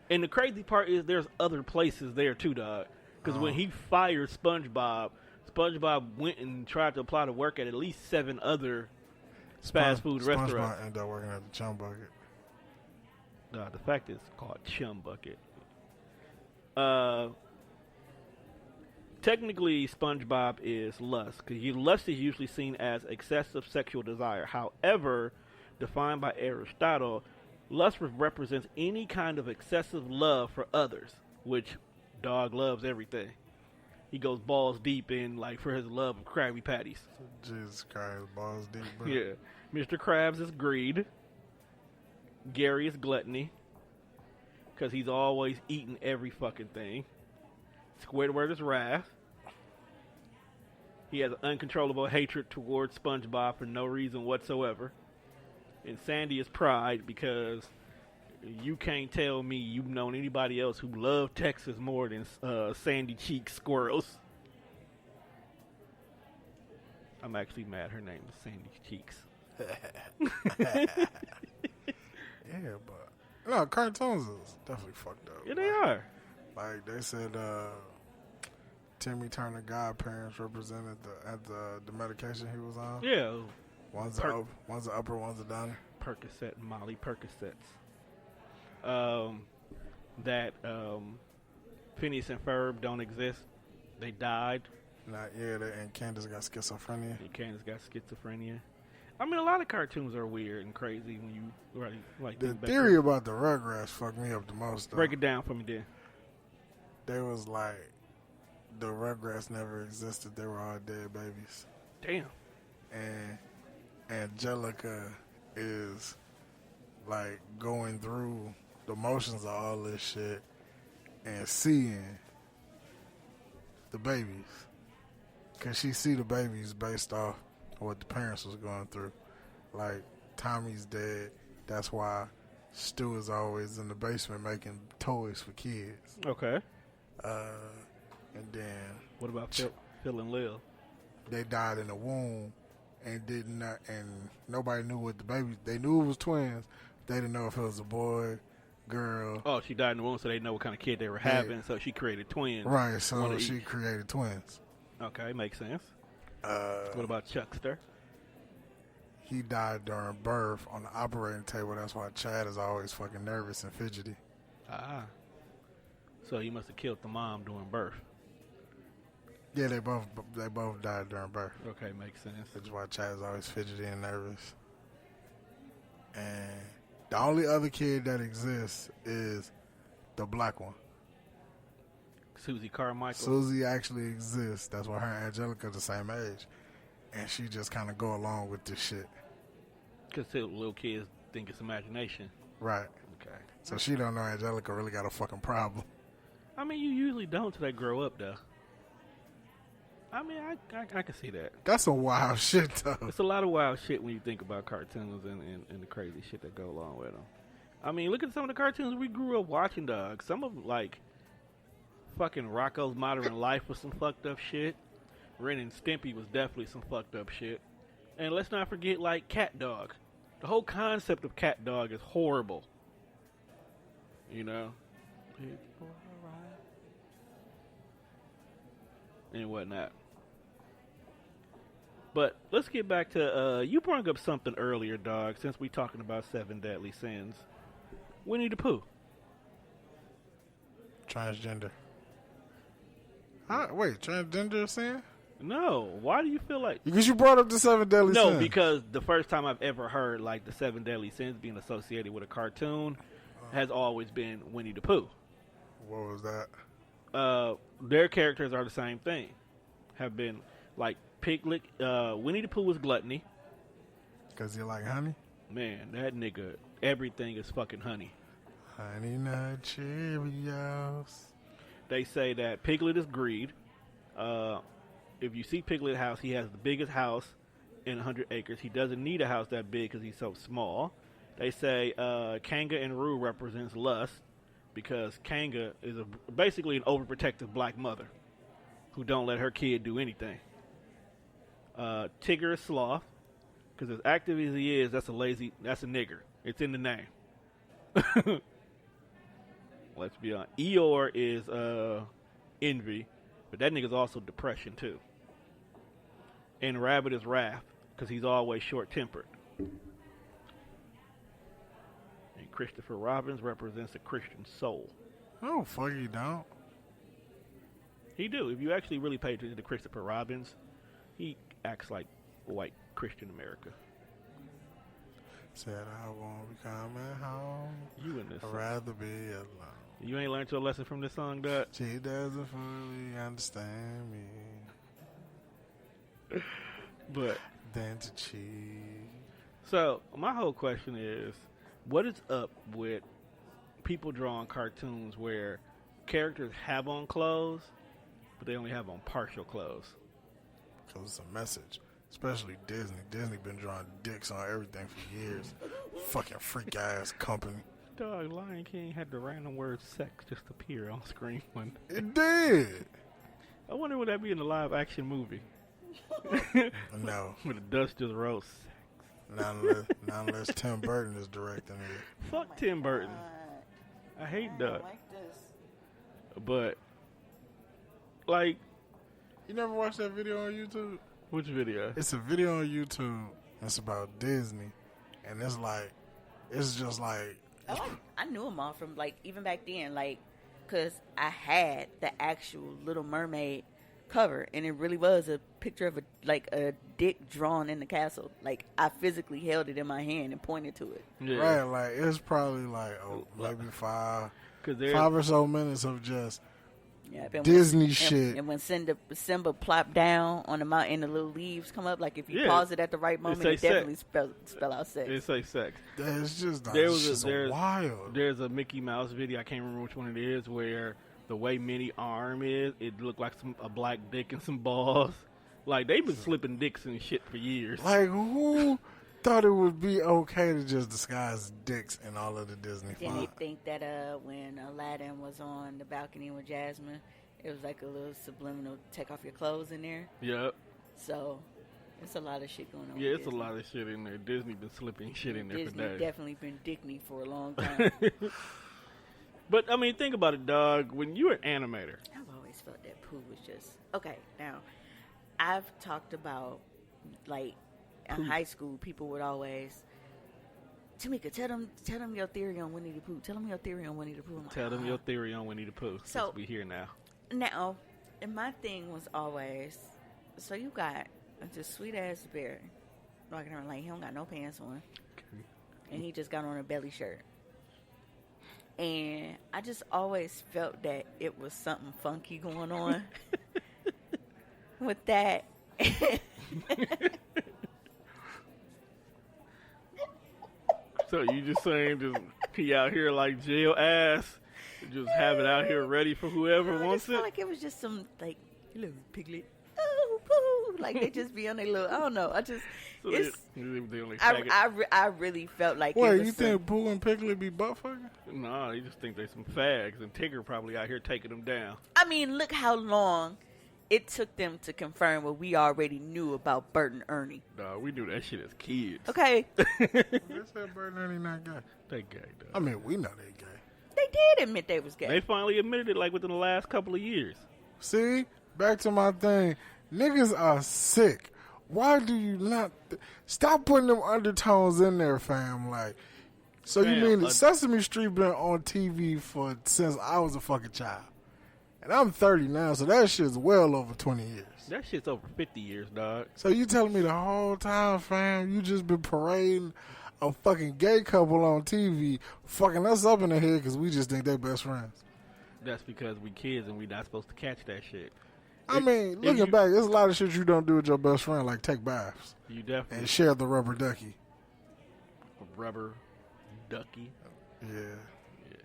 And the crazy part is there's other places there too, dog. Because when he fired SpongeBob, SpongeBob went and tried to apply to work at least 7 other fast food restaurants. SpongeBob ended up working at the Chum Bucket. The fact is, it's called Chum Bucket. Technically, SpongeBob is lust, because lust is usually seen as excessive sexual desire. However, defined by Aristotle, lust represents any kind of excessive love for others, which dog loves everything. He goes balls deep in, like, for his love of Krabby Patties. Jesus Christ, balls deep, bro. Yeah. Mr. Krabs is greed. Gary is gluttony, because he's always eating every fucking thing. Squidward is wrath. He has an uncontrollable hatred towards SpongeBob for no reason whatsoever. And Sandy is pride, because you can't tell me you've known anybody else who loved Texas more than Sandy Cheeks Squirrels. I'm actually mad. Her name is Sandy Cheeks. Yeah, but no, cartoons is definitely fucked up. Yeah, they are. Like they said, Timmy Turner godparents represented the medication he was on. Yeah. One's the upper, one's the downer. Percocet, Molly Percocets. That Phineas and Ferb don't exist. They died. And Candace got schizophrenia. And Candace got schizophrenia. I mean, a lot of cartoons are weird and crazy when you really like. The theory about the Rugrats fucked me up the most, though. Break it down for me, then. They was like, the Rugrats never existed. They were all dead babies. Damn. And Angelica is like going through the motions of all this shit and seeing the babies, because she see the babies based off what the parents was going through. Like, Tommy's dead, that's why Stu is always in the basement making toys for kids. Okay. And then what about Phil and Lil? They died in the womb and and nobody knew what the baby. They knew it was twins. They didn't know if it was a boy, girl. Oh, she died in the womb, so they didn't know what kind of kid they were having. So she created twins. Right. So she created twins. Okay, makes sense. What about Chuckster? He died during birth on the operating table. That's why Chad is always fucking nervous and fidgety. Ah. So he must have killed the mom during birth. Yeah, they both died during birth. Okay, makes sense. That's why Chad is always fidgety and nervous. And the only other kid that exists is the black one. Susie Carmichael. Susie actually exists. That's why her and Angelica are the same age. And she just kind of go along with this shit. Because little kids think it's imagination. Right. Okay. So she don't know Angelica really got a fucking problem. I mean, you usually don't till they grow up, though. I mean, I can see that. That's some wild shit, though. It's a lot of wild shit when you think about cartoons and the crazy shit that go along with them. I mean, look at some of the cartoons we grew up watching, dog. Some of them, like, fucking Rocko's Modern Life was some fucked up shit. Ren and Stimpy was definitely some fucked up shit. And let's not forget, like, Cat Dog. The whole concept of Cat Dog is horrible. You know? And whatnot. But let's get back to, you brought up something earlier, dog, since we talking about 7 Deadly Sins. Winnie the Pooh. Transgender. Wait, transgender sin? No. Why do you feel like... Because you brought up the 7 Deadly Sins. No, because the first time I've ever heard, like, the 7 Deadly Sins being associated with a cartoon has always been Winnie the Pooh. What was that? Their characters are the same thing. Have been, like, Piglet. Winnie the Pooh was gluttony. Because you like honey? Man, that nigga, everything is fucking honey. Honey Nut Cheerios. They say that Piglet is greed. If you see Piglet's house, he has the biggest house in 100 acres. He doesn't need a house that big because he's so small. They say Kanga and Roo represents lust because Kanga is basically an overprotective black mother who don't let her kid do anything. Tigger is sloth. Because as active as he is, that's a nigger. It's in the name. Let's be honest. Eeyore is envy, but that nigga's also depression too. And Rabbit is wrath, because he's always short-tempered. And Christopher Robin represents a Christian soul. Oh, fuck you don't. He do. If you actually really pay attention to Christopher Robin, he acts like white Christian America. Said I won't be coming home. You in this I'd song. rather be alone. You ain't learned your lesson from this song, Dad? She doesn't fully understand me. But Than to cheat. so my whole question is, what is up with people drawing cartoons where characters have on clothes, but they only have on partial clothes? Because it's a message. Especially Disney. Disney been drawing dicks on everything for years. Fucking freak ass company. Dog, Lion King had the random word sex just appear on screen. It did. I wonder would that be in a live action movie? No. Where the dust just rose sex. Not unless Tim Burton is directing it. Fuck Tim Burton. I hate that. like this. But, like, You never watched that video on YouTube? which video? It's a video on YouTube. It's about Disney. And it's just like, I knew them all from, like, even back then, like, because I had the actual Little Mermaid cover, and it really was a picture of a dick drawn in the castle. Like, I physically held it in my hand and pointed to it. Yeah. right, like, it's probably like, maybe 5 Because or so minutes of just Yeah, but Disney when, shit. And when Simba plopped down on the mountain and the little leaves come up, like, if you Yeah. pause it at the right moment, say it definitely spell out sex. It say sex. It's just, There's wild. There's a Mickey Mouse video, I can't remember which one it is, where the way Minnie's arm is, it looked like a black dick and some balls. Like, they've been slipping dicks and shit for years. Like, who thought it would be okay to just disguise dicks in all of the Disney Didn't they font? think that when Aladdin was on the balcony with Jasmine, it was like a little subliminal take off your clothes in there? Yep. So, it's a lot of shit going on. Yeah, with it's a Disney. lot of shit in there. Disney been slipping shit in there Disney for days. definitely been dick-me for a long time. But, I mean, think about it, dog. When you're an animator, I've always felt that Pooh was just... Okay, now, I've talked about, like, in high school, people would always... Tamika, tell them your theory on Winnie the Pooh. Tell them your theory on Winnie the Pooh. I'm like, tell them your theory on Winnie the Pooh. So- Since we here now. Now, and my thing was always, so you got this sweet-ass bear walking around like he don't got no pants on, and he just got on a belly shirt. And I just always felt that it was something funky going on with that. So you just saying just he out here like jail ass, just have it out here ready for whoever I wants just felt it? like it was just some, like, little piglet. Oh, Pooh. Like, they just be on their little, I don't know. I just, So it's, they only faggot. I really felt like Wait, it was you think Pooh and Piglet be butt fucking? No, they just think they some fags, and Tigger probably out here taking them down. I mean, look how long it took them to confirm what we already knew about Bert and Ernie. Dog, we knew that shit as kids. Okay, They said Bert and Ernie not gay. They gay, dog. I mean, we know they gay. they did admit they was gay. They finally admitted it like within the last couple of years. See, back to my thing. Niggas are sick. Why do you not stop putting them undertones in there, fam? Like, so you Fam, mean that Sesame Street been on TV since I was a fucking child, and I'm 30 now, so that shit's well over 20 years. That shit's over 50 years, dog. So you telling me the whole time, fam, you just been parading a fucking gay couple on TV, fucking us up in the head because we just think they best friends? That's because we kids and we not supposed to catch that shit. I mean, looking back, there's a lot of shit you don't do with your best friend, like take baths You definitely and share the rubber ducky. rubber ducky. Yeah.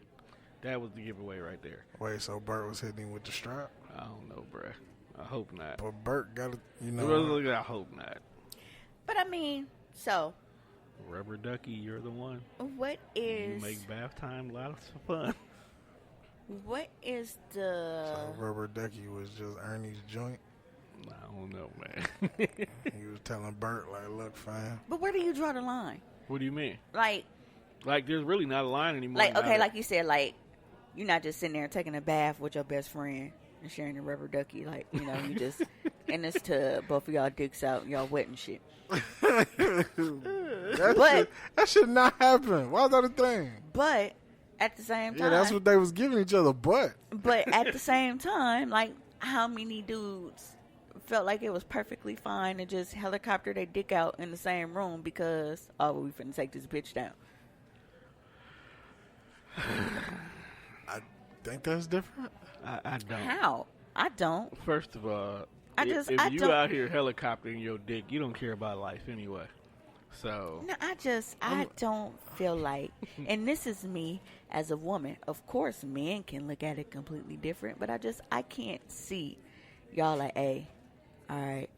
That was the giveaway right there. Wait, so Bert was hitting him with the strap? I don't know, bruh. I hope not. But Bert got it, you know. I hope not. But I mean, so Rubber ducky, you're the one. what You is make bath time lots of fun. what is the So rubber ducky was just Ernie's joint. I don't know, man. He was telling Bert, like, look, fam. But where do you draw the line? What do you mean? Like, there's really not a line anymore. like, okay, like you said, like, you're not just sitting there taking a bath with your best friend and sharing a rubber ducky. Like, you know, you just in this tub, both of y'all dicks out, y'all wet and shit. That should not happen. Why is that a thing? But at the same time, Yeah, that's what they was giving each other. But at the same time, like, how many dudes felt like it was perfectly fine to just helicopter their dick out in the same room because, oh, we finna take this bitch down? I think that's different. I don't. How? I don't. First of all, I if you don't. out here helicoptering your dick, you don't care about life anyway. So No, I don't feel like, and this is me as a woman. Of course, men can look at it completely different, but I can't see y'all like, hey, all right,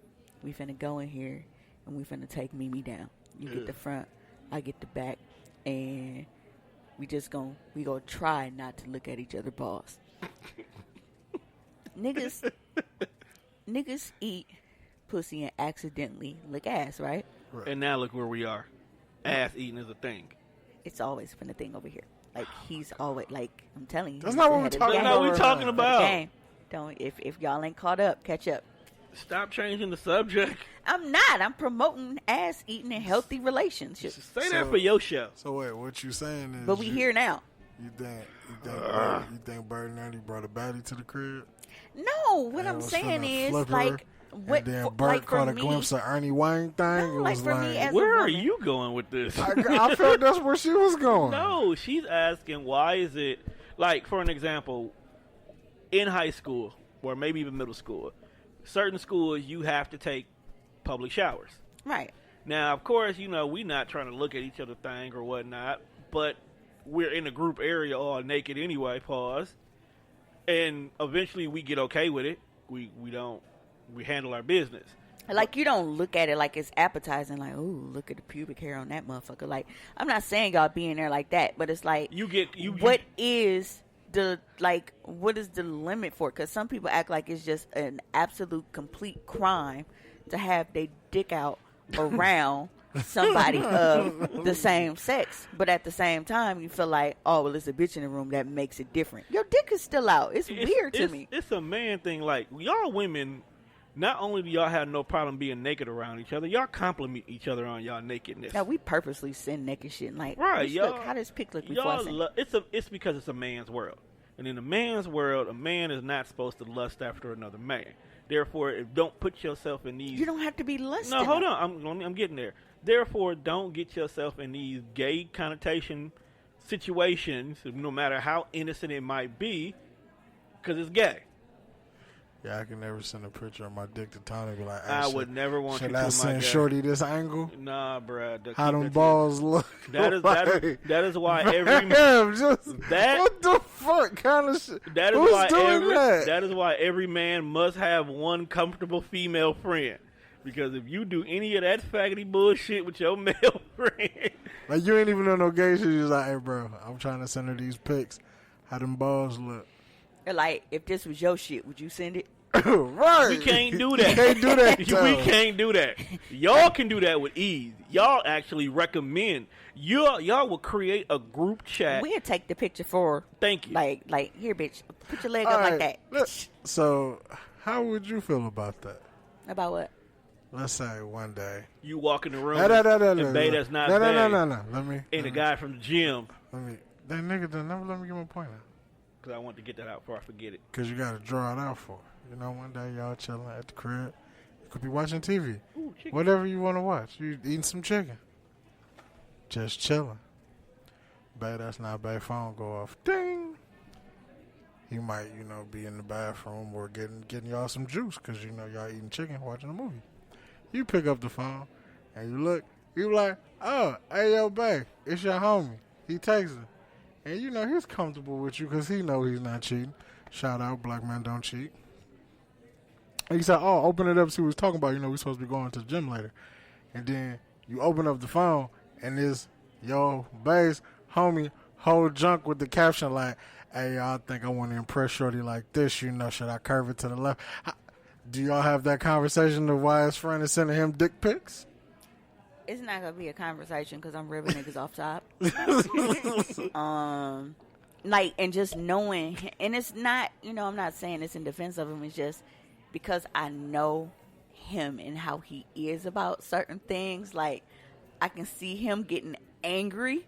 we finna go in here and we finna take Mimi down. You get the front, I get the back, and we gonna try not to look at each other balls. Niggas eat pussy and accidentally lick ass, right? and now look where we are. Ass eating is a thing. It's always been a thing over here. Like, he's always, like, I'm telling you. That's not what we're talking That's not what we're talking about. Game. Don't, if y'all ain't caught up, catch up. Stop changing the subject. I'm not. I'm promoting ass eating and healthy relationships. Say that for your show. So wait, what you saying is? But we here now. You think Bird and Ernie brought a baddie to the crib? No, what And I'm was saying finna is, flip her, like, what, and then for, Bert like, for caught a me, glimpse of Ernie Wayne thing. No, It like, was for me like, as a Where are woman. you going with this? I felt that's where she was going. No, she's asking why is it, like, for an example, in high school or maybe even middle school, certain schools you have to take public showers. Right. Now, of course, you know, we're not trying to look at each other thing or whatnot, but we're in a group area all naked anyway, pause. And eventually we get okay with it. We handle our business. Like, you don't look at it like it's appetizing, like, ooh, look at the pubic hair on that motherfucker. Like, I'm not saying y'all being there like that, but it's like, what is the limit for it? Because some people act like it's just an absolute complete crime to have their dick out around somebody of the same sex. But at the same time, you feel like, oh, well, it's a bitch in the room that makes it different. Your dick is still out. It's weird to me. It's a man thing. Like, y'all women, not only do y'all have no problem being naked around each other, y'all compliment each other on y'all nakedness. Now, we purposely send naked shit. And like, right, bitch, y'all. look, how does pic look before I send? It's because it's a man's world. And in a man's world, a man is not supposed to lust after another man. Therefore, don't put yourself in these... You don't have to be lusting. No, hold on. I'm getting there. Therefore, don't get yourself in these gay connotation situations, no matter how innocent it might be, because it's gay. Yeah, I can never send a picture of my dick to Tony and be like, I would never want you should to I my send gay. Shorty this angle? Nah, bruh. How them balls look? That is why every what the fuck kind of shit? That is Who's why doing that? That is why every man must have one comfortable female friend. Because if you do any of that faggoty bullshit with your male friend, like, you ain't even on no gay shit. You're just like, hey, bro, I'm trying to send her these pics. How them balls look? Like, if this was your shit, would you send it? Right. we can't do that. Can't do that. We though. can't do that. Y'all can do that with ease. Y'all actually recommend. Y'all will create a group chat. We'll take the picture for. Thank you. Like here, bitch. Put your leg All up right, like that. look, so, how would you feel about that? About what? Let's say one day. You walk in the room No, and bae that's not bae. No. Let me. And a guy from the gym. That nigga done never let me get my point out. Because I want to get that out before I forget it. Because you got to draw it out for it. You know, one day y'all chilling at the crib. You could be watching TV. Ooh, Whatever you want to watch. You eating some chicken. Just chilling. Bae, that's not bae. Phone go off. Ding. He might, be in the bathroom or getting y'all some juice because, y'all eating chicken watching a movie. You pick up the phone and you look. You like, oh, hey, yo, bae, it's your homie. He takes it. And, he's comfortable with you because he know he's not cheating. Shout out, black men don't cheat. And he said, oh, open it up, see what he's talking about. We're supposed to be going to the gym later. And then you open up the phone, and there's yo, bae's homie, whole junk with the caption like, hey, y'all, I think I want to impress Shorty like this, should I curve it to the left? Do y'all have that conversation of why his friend is sending him dick pics? It's not gonna be a conversation because I'm ripping niggas off top. Like, and just knowing, and it's not, I'm not saying it's in defense of him. It's just because I know him and how he is about certain things. Like, I can see him getting angry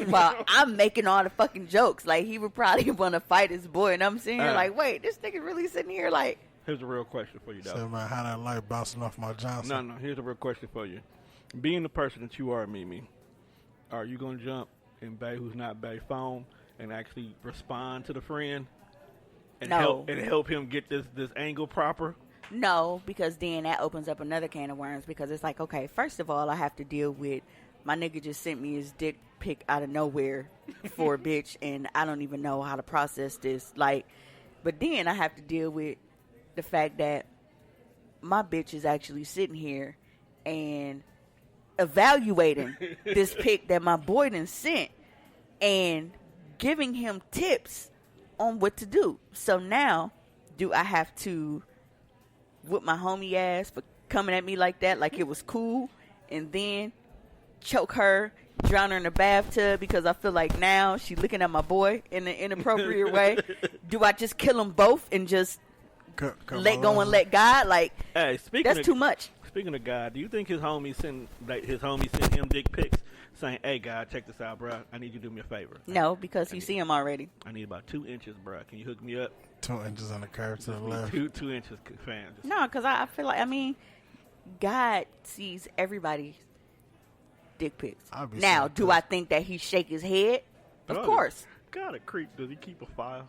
while I'm making all the fucking jokes. Like, he would probably want to fight his boy, and I'm sitting here like, wait, this nigga really sitting here like. Here's a real question for you, though. So, man, how that light bouncing off my Johnson? No, here's a real question for you. Being the person that you are, Mimi, are you going to jump in Bae who's not Bae phone and actually respond to the friend and help him get this angle proper? No, because then that opens up another can of worms, because it's like, okay, first of all, I have to deal with my nigga just sent me his dick pic out of nowhere for a bitch, and I don't even know how to process this. Like, but then I have to deal with the fact that my bitch is actually sitting here and evaluating this pic that my boy done sent and giving him tips on what to do. So now, do I have to whip my homie ass for coming at me like that, like it was cool, and then choke her, drown her in the bathtub because I feel like now she's looking at my boy in an inappropriate way? Do I just kill them both and just let go and let God? Like, hey, that's too much. Speaking of God, do you think his homie sent him dick pics saying, "Hey, God, check this out, bro. I need you to do me a favor"? No, because you see him already. I need about 2 inches, bro. Can you hook me up? 2 inches on the curve to the left. 2 inches, fam. No, because I feel like, God sees everybody's dick pics. Now, do I think that he shake his head? Of course. God, a creep. Does he keep a file?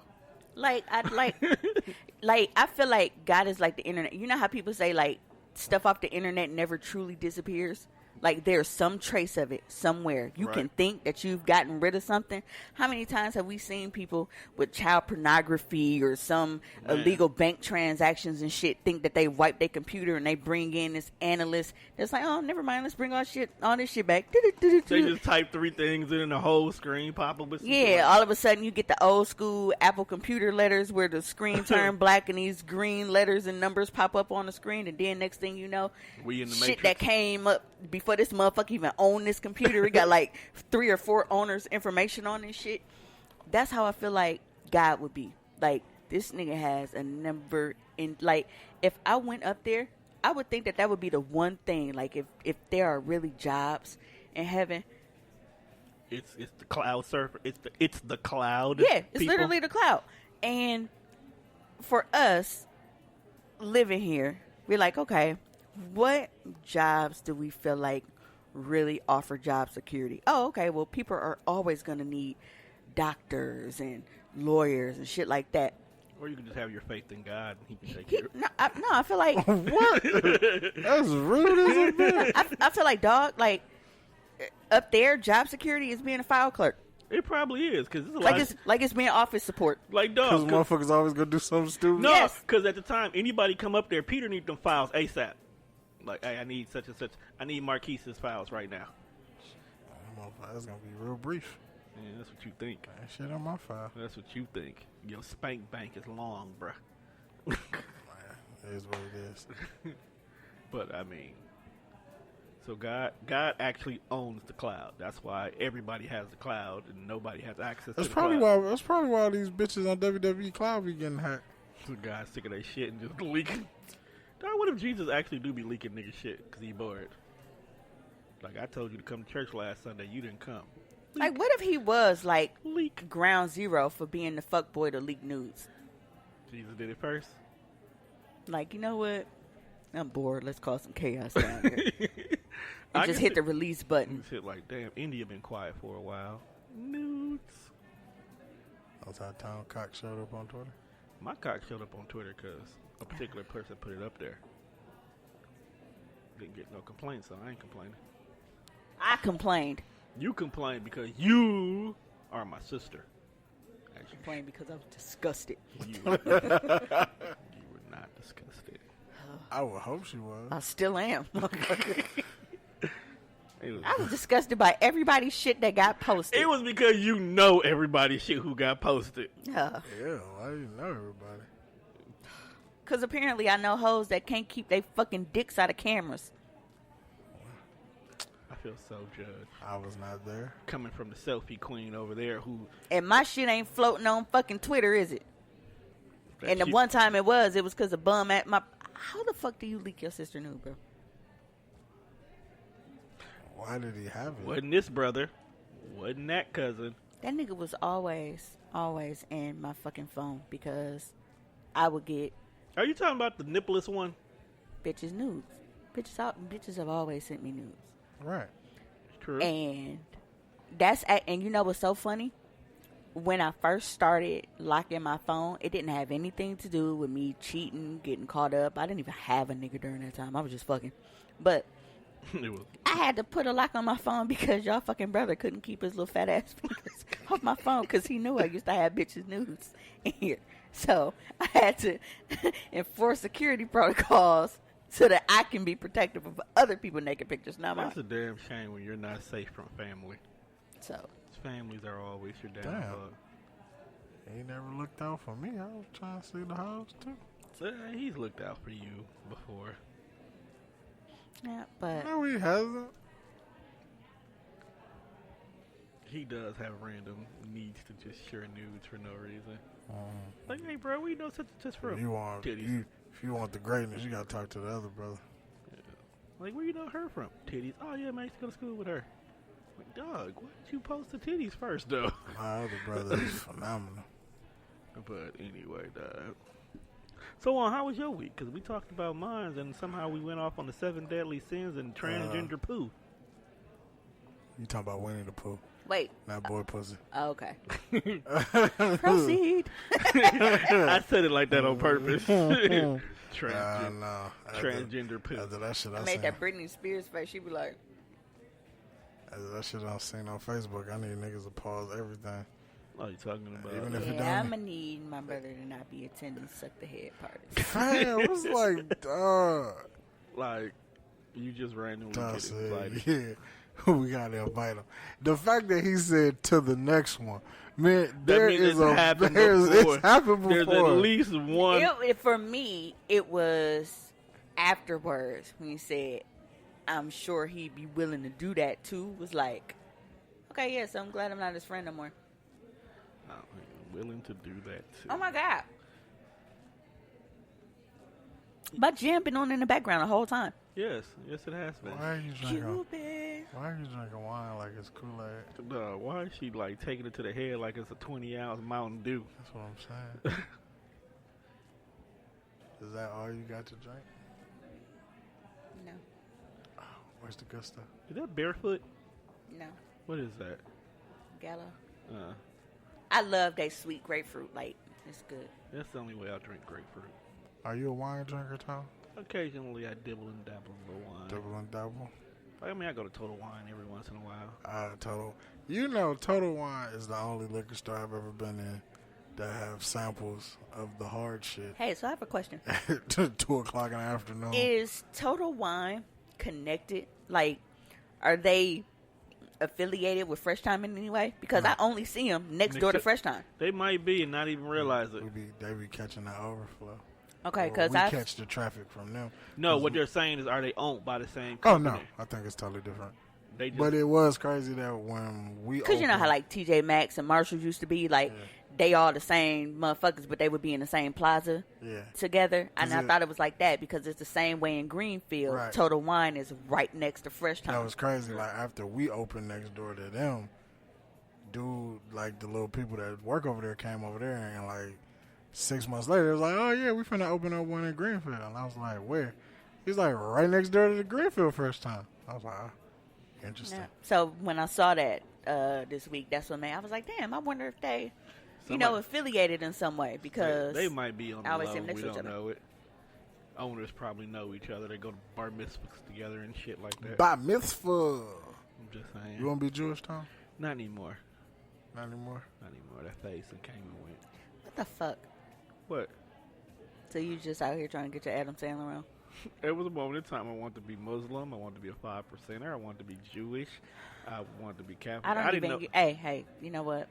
Like, I feel like God is like the internet. You know how people say, like, stuff off the internet never truly disappears? Like, there's some trace of it somewhere. You can think that you've gotten rid of something. How many times have we seen people with child pornography or some illegal bank transactions and shit think that they wipe their computer and they bring in this analyst that's like, oh, never mind, let's bring all this shit back. They just type 3 things in and the whole screen pop up. All of a sudden you get the old school Apple computer letters where the screen turn black and these green letters and numbers pop up on the screen, and then next thing you know, we in the shit Matrix. that came up before this motherfucker even owned this computer, it got like 3 or 4 owners' information on this shit. That's how I feel like God would be. Like, this nigga has a number in, like, if I went up there, I would think that would be the one thing. Like, if there are really jobs in heaven, it's the cloud surfer. It's the cloud. Yeah, it's people. literally the cloud. And for us living here, we're like, okay, what jobs do we feel like really offer job security? Oh, okay, well, people are always going to need doctors and lawyers and shit like that. Or you can just have your faith in God and He can take care of it. No, I feel like... What? That's rude as a bitch. I feel like, dog, like, up there, job security is being a file clerk. It probably is, because it's being office support. Like, dog. Because motherfuckers always going to do something stupid. No, because at the time, anybody come up there, Peter need them files ASAP. Like, hey, I need such and such. I need Marquise's files right now. That's going to be real brief. Yeah, that's what you think. That shit on my file. That's what you think. Your spank bank is long, bruh. It is what it is. But, I mean, so God actually owns the cloud. That's why everybody has the cloud and nobody has access to the cloud. That's probably why these bitches on WWE Cloud be getting hacked. So God's sick of that shit and just leaking. Dog, what if Jesus actually do be leaking nigga shit because he bored? Like, I told you to come to church last Sunday. You didn't come. Like, what if he was, like, ground zero for being the fuckboy to leak nudes? Jesus did it first? Like, you know what? I'm bored. Let's cause some chaos down here. And just hit the release button. Just hit like, damn, India been quiet for a while. Nudes. That's how Tom Cox showed up on Twitter. My cock showed up on Twitter because a particular person put it up there. Didn't get no complaints, so I ain't complaining. I complained. You complained because you are my sister. I complained because I was disgusted. You were not disgusted. I would hope she was. I still am. I was disgusted by everybody's shit that got posted. It was because you know everybody's shit who got posted. Yeah. Yeah, why do you know everybody? Because apparently I know hoes that can't keep their fucking dicks out of cameras. I feel so judged. I was not there. Coming from the selfie queen over there who... And my shit ain't floating on fucking Twitter, is it? And the one time it was because a bum at my... How the fuck do you leak your sister nude, bro? Why did he have it? Wasn't this brother. Wasn't that cousin. That nigga was always in my fucking phone because I would get... Are you talking about the nippless one? Bitches nudes. Bitches have always sent me nudes. Right. True. And you know what's so funny? When I first started locking my phone, it didn't have anything to do with me cheating, getting caught up. I didn't even have a nigga during that time. I was just fucking. But I had to put a lock on my phone because y'all fucking brother couldn't keep his little fat ass fingers off my phone because he knew I used to have bitches nudes in here. So I had to enforce security protocols so that I can be protective of other people's naked pictures, not mine. That's a damn shame when you're not safe from family. So families are always your Damn. downfall. He never looked out for me. I was trying to see the house too. So, he's looked out for you before. yeah, but No, he hasn't. He does have random needs to just share nudes for no reason. Like, hey, bro, we know such just from titties. If you want the greatness, you gotta talk to the other brother. Yeah. Like, where you know her from? Titties. Oh yeah, man, I used to go to school with her. Like, dog, why did you post the titties first, though? My other brother is phenomenal. But anyway, dog. So, how was your week? Because we talked about mine, and somehow we went off on the 7 deadly sins and transgender poo. You talking about Winnie the Pooh? wait. Not boy pussy. Oh, okay. Proceed. I said it like that on purpose. Transgender poo. After that shit I made that Britney Spears face. She be like, after that shit I've seen on Facebook, I need niggas to pause everything. What are you talking about? Even if it yeah, don't. I'm going to need my brother to not be attending suck the head parties. Man, it was like, dog. Like, you just randomly Dog get said, invited. yeah, we gotta invite him. The fact that he said to the next one, man, That there means is it's happened before. it's happened before. There's at least one. For me, it was afterwards when he said, I'm sure he'd be willing to do that too. Was like, okay, yeah, so I'm glad I'm not his friend no more. Willing to do that too. Oh my God. My jam been on in the background the whole time. Yes, it has been. Why are you drinking? Cupid. Why are you drinking wine like it's Kool-Aid? Why is she like taking it to the head like it's a 20-ounce Mountain Dew? That's what I'm saying. Is that all you got to drink? No. Oh, where's the good stuff? Is that barefoot? No. What is that? Gallo. Uh, I love that sweet grapefruit. Like, it's good. that's the only way I drink grapefruit. Are you a wine drinker, Tom? Occasionally, I dibble and dabble a little wine. Double and double? I mean, I go to Total Wine every once in a while. Total. You know, Total Wine is the only liquor store I've ever been in that have samples of the hard shit. Hey, so I have a question. 2 o'clock in the afternoon. Is Total Wine connected? Like, are they affiliated with Fresh Time in any way? Because I only see them next door to Fresh Time. They might be and not even realize it. They be catching the overflow. Okay, Or because we I catch the traffic from them. No, what they're saying is, are they owned by the same Oh, company? no. I think it's totally different. They just, But it was crazy that when we because you know how opened- like TJ Maxx and Marshalls used to be like they all the same motherfuckers, but they would be in the same plaza together. And I thought it was like that because it's the same way in Greenfield. Right. Total Wine is right next to Fresh Time. That was crazy. Like, after we opened next door to them, dude, like, the little people that work over there came over there, and, like, 6 months later, it was like, oh, yeah, we finna open up one in Greenfield. And I was like, where? He's like, right next door to the Greenfield Fresh Time. I was like, oh, interesting. Yeah. So when I saw that this week, that's what made I was like, damn, I wonder if they, affiliated in some way because they might be on the always low. seem next We to each don't other. know it. Owners probably know each other. They go to bar mitzvahs together and shit like that. Bat mitzvah. I'm just saying. You want to be Jewish, Tom? Not anymore. Not anymore? Not anymore. That face and came and went. What the fuck? What? So you just out here trying to get your Adam Sandler on? There was a moment in time I wanted to be Muslim. I wanted to be a 5%er. I wanted to be Jewish. I wanted to be Catholic. I don't didn't even. know. Hey, you know what?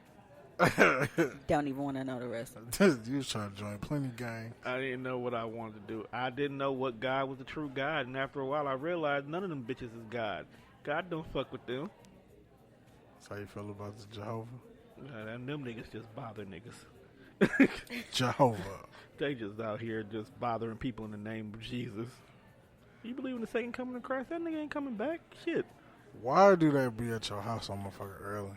Don't even want to know the rest. You was trying to join plenty gang. I didn't know what I wanted to do. I didn't know what God was the true God, and after a while, I realized none of them bitches is God. God don't fuck with them. That's how you feel about the Jehovah? And them niggas just bother niggas. Jehovah. They just out here just bothering people in the name of Jesus. You believe in the second coming of Christ? That nigga ain't coming back. Shit. Why do they be at your house so motherfucking early?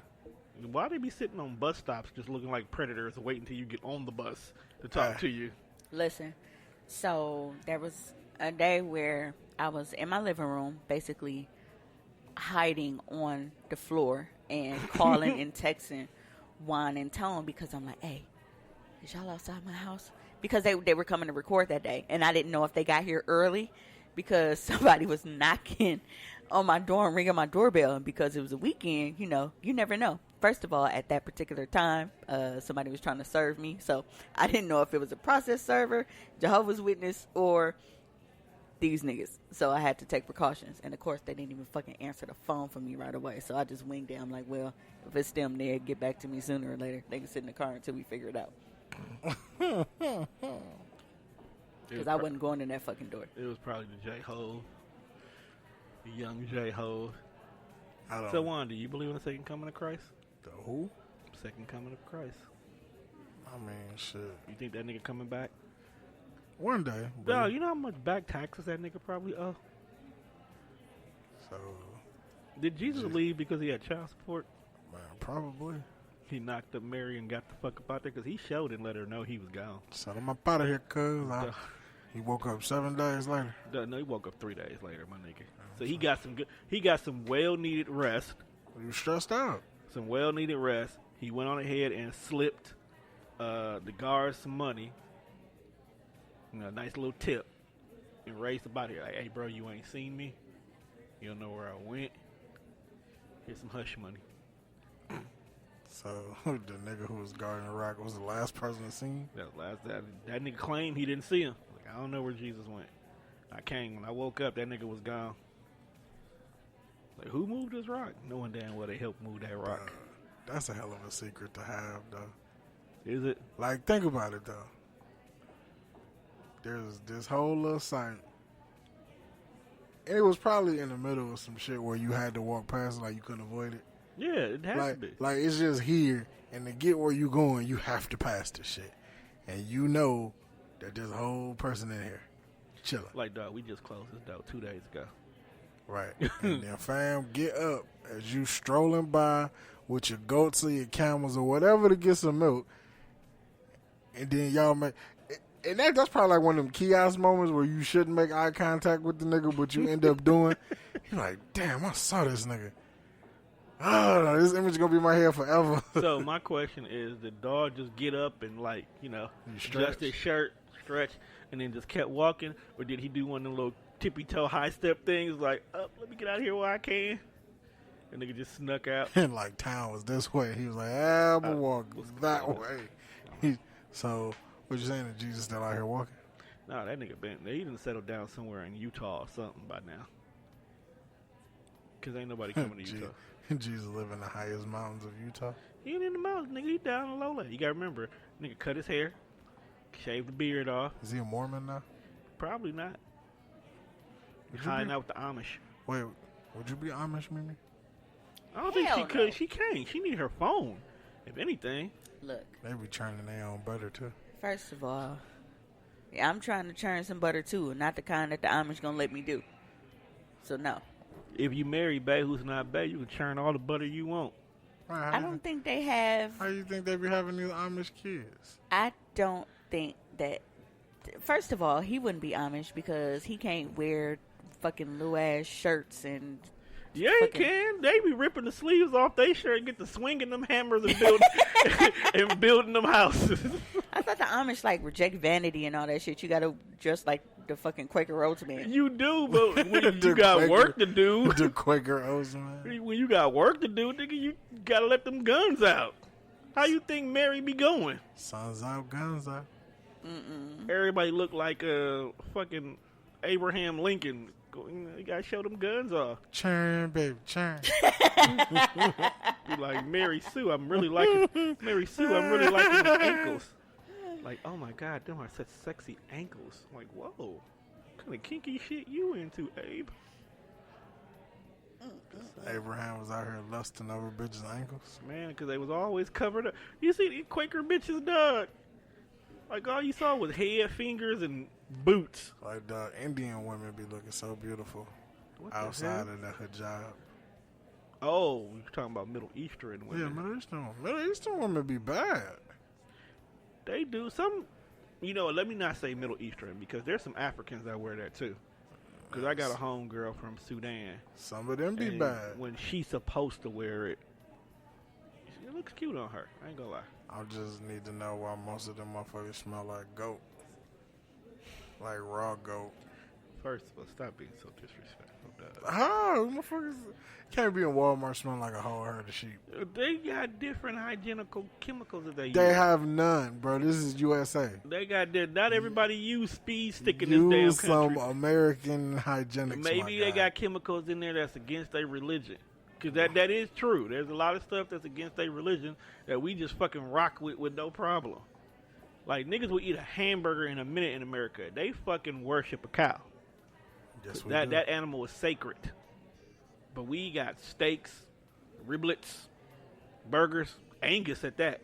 Why they be sitting on bus stops just looking like predators waiting till you get on the bus to talk to you? Listen, so there was a day where I was in my living room basically hiding on the floor and calling and texting Juan and Tone because I'm like, hey, is y'all outside my house? Because they were coming to record that day, and I didn't know if they got here early because somebody was knocking on my door and ringing my doorbell, and because it was a weekend, you know, you never know. First of all, at that particular time, somebody was trying to serve me, so I didn't know if it was a process server, Jehovah's Witness, or these niggas. So I had to take precautions, and of course, they didn't even fucking answer the phone for me right away, so I just winged it. I'm like, well, if it's them, they'll get back to me sooner or later. They can sit in the car until we figure it out. Because I wasn't going in that fucking door. It was probably the J-Ho. The young J-Ho. I don't So, Juan, do you believe in the second coming of Christ? The who? Second coming of Christ. I mean, shit. You think that nigga coming back? One day. No, you know how much back taxes that nigga probably owe? So, Did Jesus leave because he had child support? man, probably. He knocked up Mary and got the fuck up out there because he showed and let her know he was gone. Set him up out of here, cuz. He woke up 7 days later. No, he woke up 3 days later, my nigga. So he got some good. He got some well-needed rest. He was stressed out. Some well-needed rest. He went on ahead and slipped the guards some money. You know, a nice little tip. And raced about here like, hey, bro, you ain't seen me. You don't know where I went. Here's some hush money. So, the nigga who was guarding the rock was the last person to see him? That nigga claimed he didn't see him. Like, I don't know where Jesus went. I came. When I woke up, that nigga was gone. Like, who moved this rock? No one damn well they helped move that rock. That's a hell of a secret to have, though. Is it? Like, think about it, though. There's this whole little sign. It was probably in the middle of some shit where you had to walk past it, like you couldn't avoid it. Yeah, it has to be. Like, it's just here, and to get where you going, you have to pass this shit. And you know that there's a whole person in here chilling. Like, dog, we just closed this door 2 days ago. Right. And then, fam, get up as you strolling by with your goats or your camels or whatever to get some milk. And then y'all make... And that's probably like one of them kiosk moments where you shouldn't make eye contact with the nigga, but you end up doing. You're like, damn, I saw this nigga. Oh, this image is going to be in my head forever. So my question is, did dog just get up and, like, you know, adjust his shirt, stretch, and then just kept walking? Or did he do one of them little tippy-toe high-step things like, let me get out of here while I can? And nigga just snuck out. And, like, town was this way. He was like, I'm going to walk that way. So, what you saying, that Jesus still out here walking? No, that nigga he done settled down somewhere in Utah or something by now. Because ain't nobody coming to Utah. Jesus live in the highest mountains of Utah. He ain't in the mountains, nigga. He down in the lowland. You gotta remember, nigga cut his hair, shaved the beard off. Is he a Mormon now? Probably not. Hiding out with the Amish. Wait, would you be Amish, Mimi? I don't think she could. She can't. She need her phone, if anything. Look. They be churning their own butter, too. First of all, I'm trying to churn some butter, too, not the kind that the Amish gonna let me do. So, no. If you marry bae who's not bae, you can churn all the butter you want. Right, I don't think they have... How do you think they be having these Amish kids? I don't think that... First of all, he wouldn't be Amish because he can't wear fucking little-ass shirts and... Yeah, he can. They be ripping the sleeves off their shirt and get to swinging them hammers and building them houses. I thought the Amish, like, reject vanity and all that shit. You gotta dress like the fucking Quaker Oats man. You do, but when you got work to do. The Quaker Oats man. When you got work to do, nigga, you gotta let them guns out. How you think Mary be going? Suns out, guns out. Everybody look like fucking Abraham Lincoln. You gotta show them guns off. Churn, baby, churn. Be like, Mary Sue, I'm really liking the ankles. Like, oh my God, them are such sexy ankles. I'm like, whoa, what kind of kinky shit you into, Abe? Abraham was out here lusting over bitches' ankles. Man, because they was always covered up. You see these Quaker bitches, dog. Like, all you saw was head, fingers, and boots. Like the Indian women be looking so beautiful outside of the hijab. Oh, you're talking about Middle Eastern women. Yeah, Middle Eastern women be bad. They do some, let me not say Middle Eastern because there's some Africans that wear that too. Because I got a homegirl from Sudan. Some of them be bad. When she's supposed to wear it, it looks cute on her. I ain't gonna lie. I just need to know why most of them motherfuckers smell like goat. Like raw goat. First of all, stop being so disrespectful, dog. How? Motherfuckers can't be in Walmart smelling like a whole herd of sheep. They got different hygienical chemicals that they use. They have none, bro. This is USA. They got not everybody use speed stick in this damn Use country. some American hygienics. Maybe they got chemicals in there that's against their religion. Because that is true. There's a lot of stuff that's against their religion that we just fucking rock with no problem. Like, niggas will eat a hamburger in a minute in America. They fucking worship a cow. Yes, That animal is sacred. But we got steaks, riblets, burgers, Angus at that.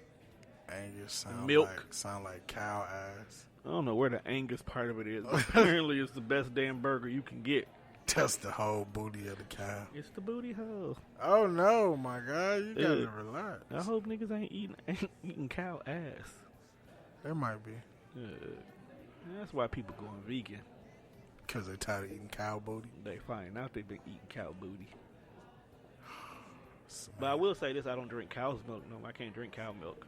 Angus milk. Sound like cow ass. I don't know where the Angus part of it is. But apparently it's the best damn burger you can get. That's the whole booty of the cow. It's the booty hole. Oh no, my God, you gotta relax. I hope niggas ain't eating cow ass. There might be. That's why people going vegan. Because they tired of eating cow booty. They find out they've been eating cow booty. But I will say this, I don't drink cow's milk. No, I can't drink cow milk.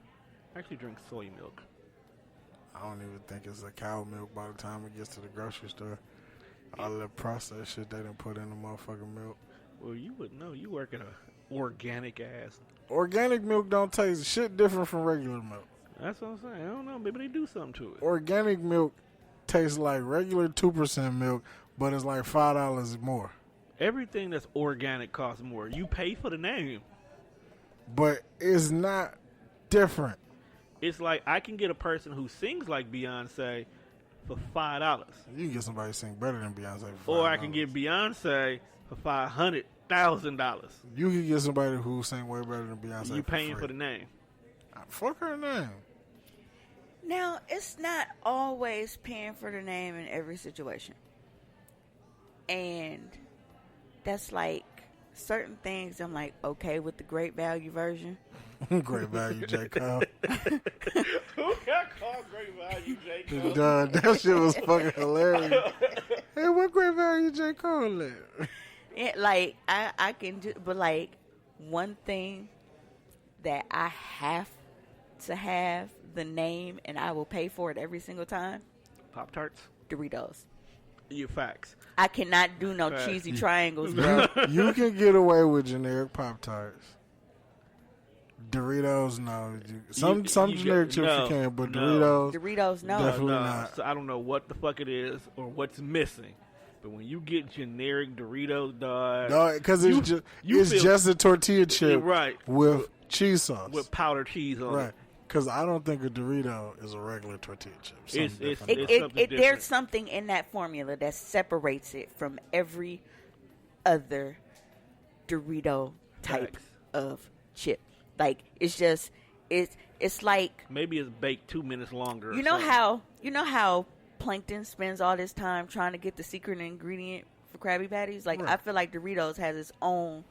I actually drink soy milk. I don't even think it's a cow milk by the time it gets to the grocery store. All of the processed shit they done put in the motherfucking milk. Well, you wouldn't know. You work at a organic ass. Organic milk don't taste shit different from regular milk. That's what I'm saying. I don't know. Maybe they do something to it. Organic milk tastes like regular 2% milk, but it's like $5 more. Everything that's organic costs more. You pay for the name. But it's not different. It's like I can get a person who sings like Beyonce for $5. You can get somebody to sing better than Beyonce for $5. Or I can get Beyonce for $500,000. You can get somebody who sing way better than Beyonce. You paying for the name. Fuck her name. Now, it's not always paying for the name in every situation. And that's like certain things I'm like, okay with the great value version. Great value, J. Cole. Who got called great value, J. Cole? Duh, that shit was fucking hilarious. Hey, what great value J. Cole at? Yeah, like, I can do, but like, one thing that I have to have the name and I will pay for it every single time. Pop-Tarts? Doritos. You facts. I cannot do no cheesy triangles, bro. You can get away with generic Pop-Tarts. Doritos, no. Some generic chips you can, but no. Doritos, no. Definitely not. So I don't know what the fuck it is or what's missing. But when you get generic Doritos, dog. No, because it's just a tortilla chip with cheese sauce. With powdered cheese on it. Because I don't think a Dorito is a regular tortilla chip. There's something in that formula that separates it from every other Dorito type of chip. Like, it's just, it's like, maybe it's baked 2 minutes longer. You know how Plankton spends all this time trying to get the secret ingredient for Krabby Patties? Like, I feel like Doritos has its own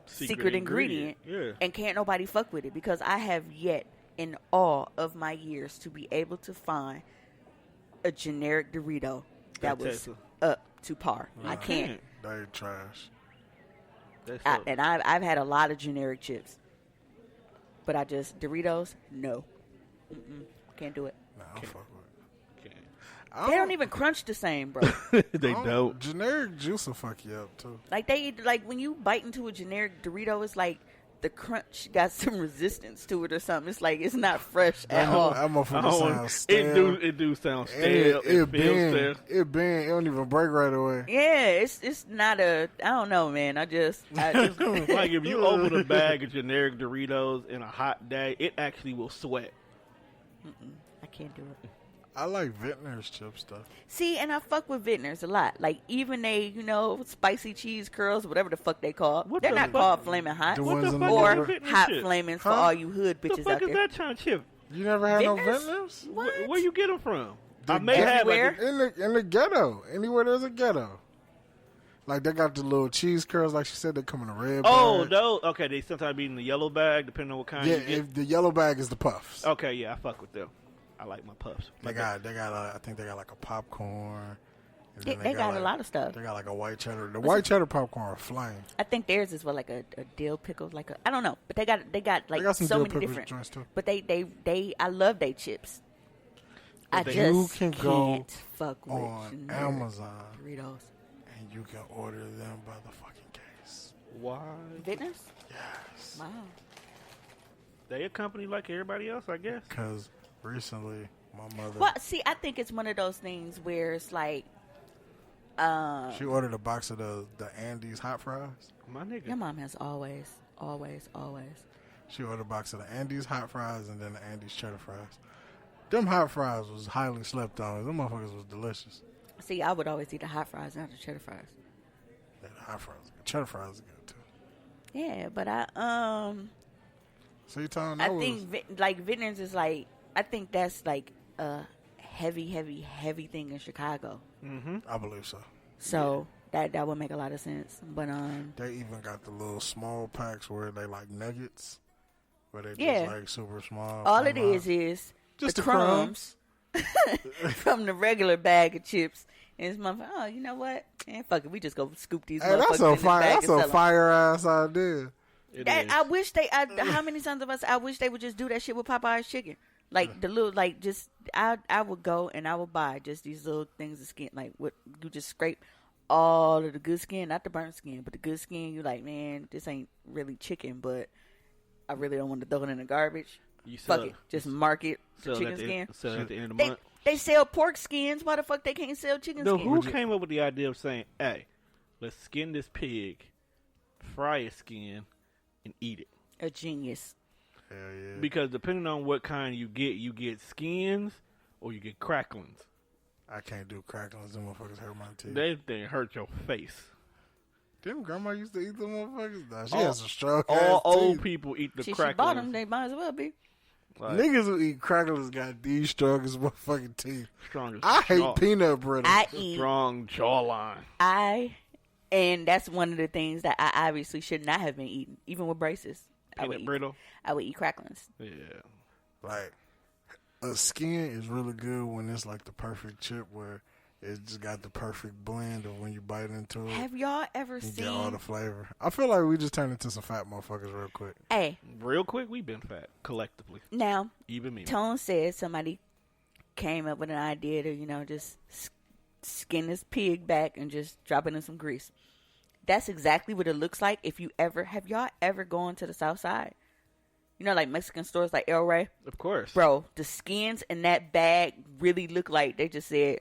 secret ingredient. Yeah. And can't nobody fuck with it, because I have yet in all of my years to be able to find a generic Dorito that was up to par. I can't. They trash. I've had a lot of generic chips. But Doritos, no. Can't do it. Nah, I'll fuck with it. They don't even crunch the same, bro. They don't. Generic juice will fuck you up, too. Like, when you bite into a generic Dorito, it's like the crunch got some resistance to it or something. It's like it's not fresh at all. That motherfucker sounds stale. It do sound stale. It feels stale. It bend. It don't even break right away. Yeah, it's not I don't know, man. I just like if you open a bag of generic Doritos in a hot day, it actually will sweat. I can't do it. I like Vintner's chip stuff. See, and I fuck with Vintners a lot. Like, even they, spicy cheese curls, whatever the fuck they call. They're not called Flamin' Hot. What the fuck or is Hot Flamins for all you hood bitches What out the fuck there. is that kind of chip? You never had no Vintners? Vintners? What? Where you get them from? The I may have everywhere. in the ghetto. Anywhere there's a ghetto. Like, they got the little cheese curls, like she said, they come in a red Oh, bag. those. Okay, they sometimes be in the yellow bag, depending on what kind Yeah, you get. if the yellow bag is the puffs. Okay, yeah, I fuck with them. I like my puffs. They got I think they got like a popcorn. And They then got like, a lot of stuff. They got like a white cheddar. The white cheddar popcorn are flame. I think theirs is like a dill pickle, I don't know, but they got like got some so dill many pickle different. joints, too. But they I love they chips. I they- just You can go can't fuck with on generic Amazon Doritos. and you can order them by the fucking case. Why? Vintners? Yes. Wow. They a company like everybody else, I guess. Because recently, my mother, Well, see, I think it's one of those things where it's like, she ordered a box of the Andes hot fries. My nigga. your mom has always. She ordered a box of the Andes hot fries and then the Andes cheddar fries. Them hot fries was highly slept on. Them motherfuckers was delicious. See, I would always eat the hot fries, not the cheddar fries. Yeah, the hot fries, the cheddar fries are good too. Yeah, but So you telling me I think like Vintners is like, I think that's like a heavy thing in Chicago. I believe so. So that would make a lot of sense. But They even got the little small packs where they like nuggets, where they Yeah. just like super small. all it plain is Just the the crumbs. from the regular bag of chips. And it's motherfucker, oh, you know what? Man, fuck it. We just go scoop these Hey, motherfuckers that's in a this fire. bag That's and a sell 'em. fire ass idea. It That is. I wish how many times of us I wish they would just do that shit with Popeye's chicken. Like the little I would go and I would buy just these little things of skin, like what you just scrape all of the good skin, not the burnt skin, but the good skin. You like, man, this ain't really chicken, but I really don't want to throw it in the garbage. You sell Fuck it, just market the sell it chicken at the, skin. sell it at the end of the month. They sell pork skins. Why the fuck they can't sell chicken No, skins? who came up with the idea of saying, "Hey, let's skin this pig, fry its skin, and eat it"? A genius. Hell yeah. Because depending on what kind you get skins or you get cracklings. I can't do cracklings. Them motherfuckers hurt my teeth. They hurt your face. Didn't grandma used to eat them motherfuckers? Nah, she All- has some strong All ass old teeth. people eat the She bought them. cracklings. They might as well be. Like, Niggas who eat cracklings got these strongest motherfucking teeth. strongest I hate jaw, peanut brittle. I eat. strong jawline. And that's one of the things that I obviously should not have been eating, even with braces. Peanut brittle. I would eat cracklings. Yeah. Like, a skin is really good when it's like the perfect chip where it just got the perfect blend of when you bite into it. Have y'all ever You get all seen? the flavor. I feel like we just turned into some fat motherfuckers real quick. Hey, Real quick, we've been fat collectively. now Even me. Tone said somebody came up with an idea to just skin this pig back and just drop it in some grease. That's exactly what it looks like. If you ever have y'all ever gone to the South Side? Like Mexican stores like El Rey? Of course. Bro, the skins in that bag really look like they just said,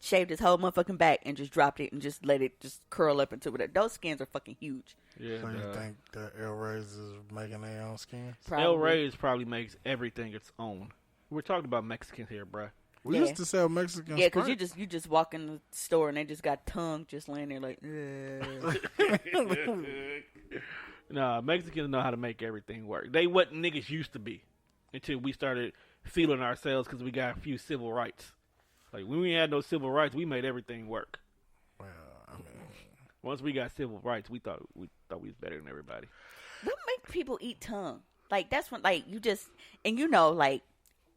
shaved his whole motherfucking back and just dropped it and just let it just curl up into it. Those skins are fucking huge. Yeah. So you think that El Rey's is making their own skins? El Rey's probably makes everything its own. We're talking about Mexicans here, bruh. We Yeah. used to sell Mexican Yeah, because Sprite. you just walk in the store and they just got tongue just laying there like, Nah, Mexicans know how to make everything work. They what niggas used to be until we started feeling ourselves because we got a few civil rights. Like, when we had no civil rights, we made everything work. Well, I mean, Once we got civil rights, we thought we was better than everybody. what make people eat tongue? Like, that's when, like, you just, and like,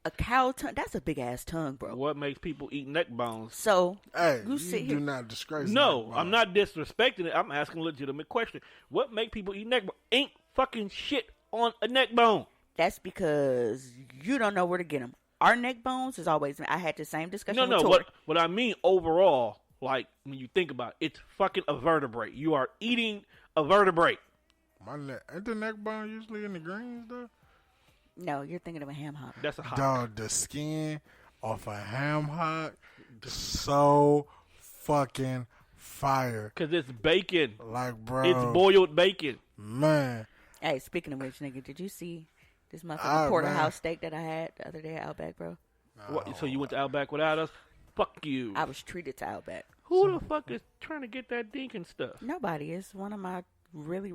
a cow tongue, that's a big ass tongue, bro. What makes people eat neck bones? So, hey, you you sit do here. not disgrace No, that, I'm not disrespecting it. I'm asking a legitimate question. What make people eat neck bone? Ain't fucking shit on a neck bone. That's because you don't know where to get them. Our neck bones is always, I had the same discussion with Tori. What I mean overall, like, when you think about it, it's fucking a vertebrae. You are eating a vertebrae. My neck, ain't the neck bone usually in the greens though? No, you're thinking of a ham hock. That's a hot. Dog, the skin off a ham hock, so fucking fire. Cause it's bacon. Like, bro, It's boiled bacon. man. Hey, speaking of which, nigga, did you see this motherfucking porterhouse steak that I had the other day at Outback, bro? What, so you went to Outback without us? Fuck you. I was treated to Outback. Who the fuck is trying to get that dink and stuff? Nobody. It's one of my really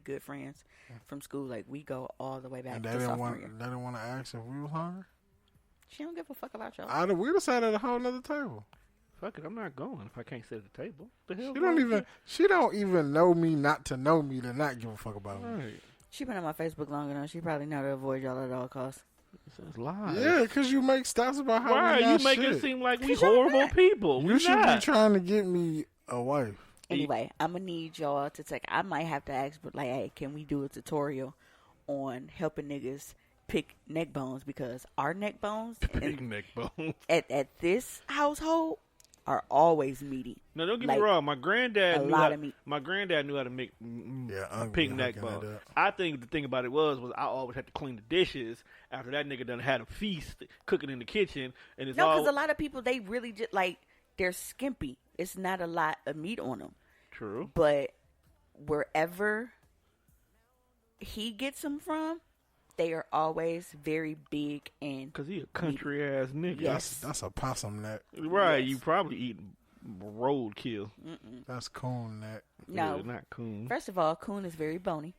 good friends from school. Like, we go all the way back And to they didn't sophomore year. want. They didn't want to ask if we was hungry. She don't give a fuck about y'all. We just sat at a whole other table. Fuck it, I'm not going if I can't sit at the table. The hell? She don't even know me not to know me to not give a fuck about me. Right. She been on my Facebook long enough. She probably know to avoid y'all at all costs. It's lies. Yeah, because you make stats about how Why we you not make shit. it seem like we horrible people? You should be trying to get me a wife. Anyway, I'm going to need y'all to take... I might have to ask, but like, hey, can we do a tutorial on helping niggas pick neck bones? Because our neck bones Big neck bones. at this household are always meaty. No, don't get Like, me wrong. My granddad a knew lot how, of meat. My granddad knew how to make a Uncle pig be neck hooking bone. it up. I think the thing about it was I always had to clean the dishes after that nigga done had a feast cooking in the kitchen, and it's No, all because a lot of people, they really just, like, they're skimpy. It's not a lot of meat on them. true. But wherever he gets them from, they are always very big and Cause he a country ass nigga. Yes. That's a possum neck. Right, Yes. you probably eating roadkill. That's coon neck. no. Yeah, not coon. First of all, coon is very bony.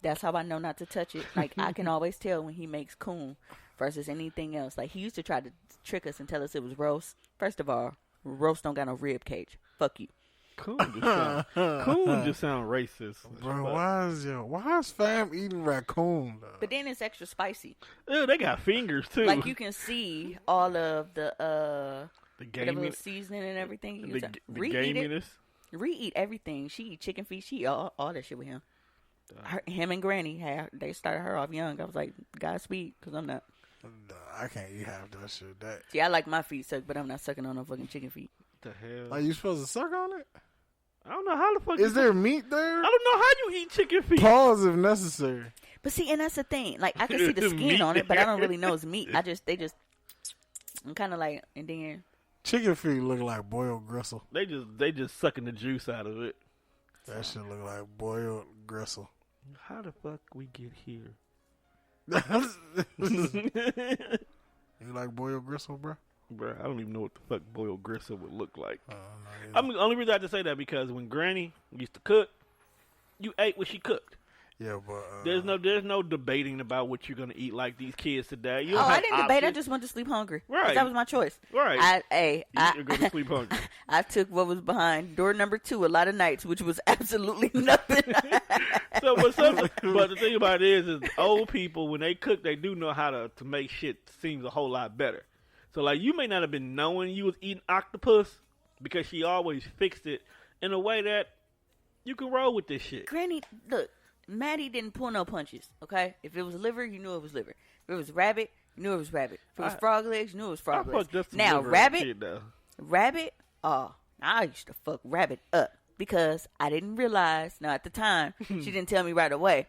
That's how I know not to touch it. Like, I can always tell when he makes coon versus anything else. Like, he used to try to trick us and tell us it was roast. First of all, roast don't got no rib cage. Fuck you. Coon just sound racist. Bro, why is fam eating raccoon though? But then it's extra spicy. Ew, they got fingers too. Like, you can see all of the the whatever gaming, seasoning and everything. the Re-eat it. gaminess. Re-eat everything. She eat chicken feet. She eat all that shit with him. Him and Granny, they started her off young. I was like, Godspeed, because I'm not. I can't eat half that shit. That See, I like my feet sucked, but I'm not sucking on no fucking chicken feet. The hell? like you supposed to suck on it? I don't know how the fuck. Is there meat there? I don't know how you eat chicken feet. Pause if necessary. But see, and that's the thing. Like, I can see the skin on it, but I don't really know it's meat. I'm kind of like, and then Chicken feet look like boiled gristle. They just sucking the juice out of it. That shit look like boiled gristle. How the fuck we get here? You like boiled gristle, bro? Bruh, I don't even know what the fuck boiled gristle would look like. No, I'm the only reason I have to say that because when Granny used to cook, you ate what she cooked. yeah, but There's no debating about what you're gonna eat like these kids today. You oh, don't I have didn't debate. I options. just went to sleep hungry. 'Cause Right. that was my choice. Right. I You're going to sleep hungry. I took what was behind door number 2 a lot of nights, which was absolutely nothing. But the thing about it is old people when they cook, they do know how to make shit seem a whole lot better. So like you may not have been knowing you was eating octopus because she always fixed it in a way that you can roll with this shit. Granny, look, Maddie didn't pull no punches, okay? If it was liver, you knew it was liver. If it was rabbit, you knew it was rabbit. If it was frog legs, you knew it was frog I legs. fucked up some Now, liver rabbit, shit, though. I used to fuck rabbit up because I didn't realize, now at the time, she didn't tell me right away.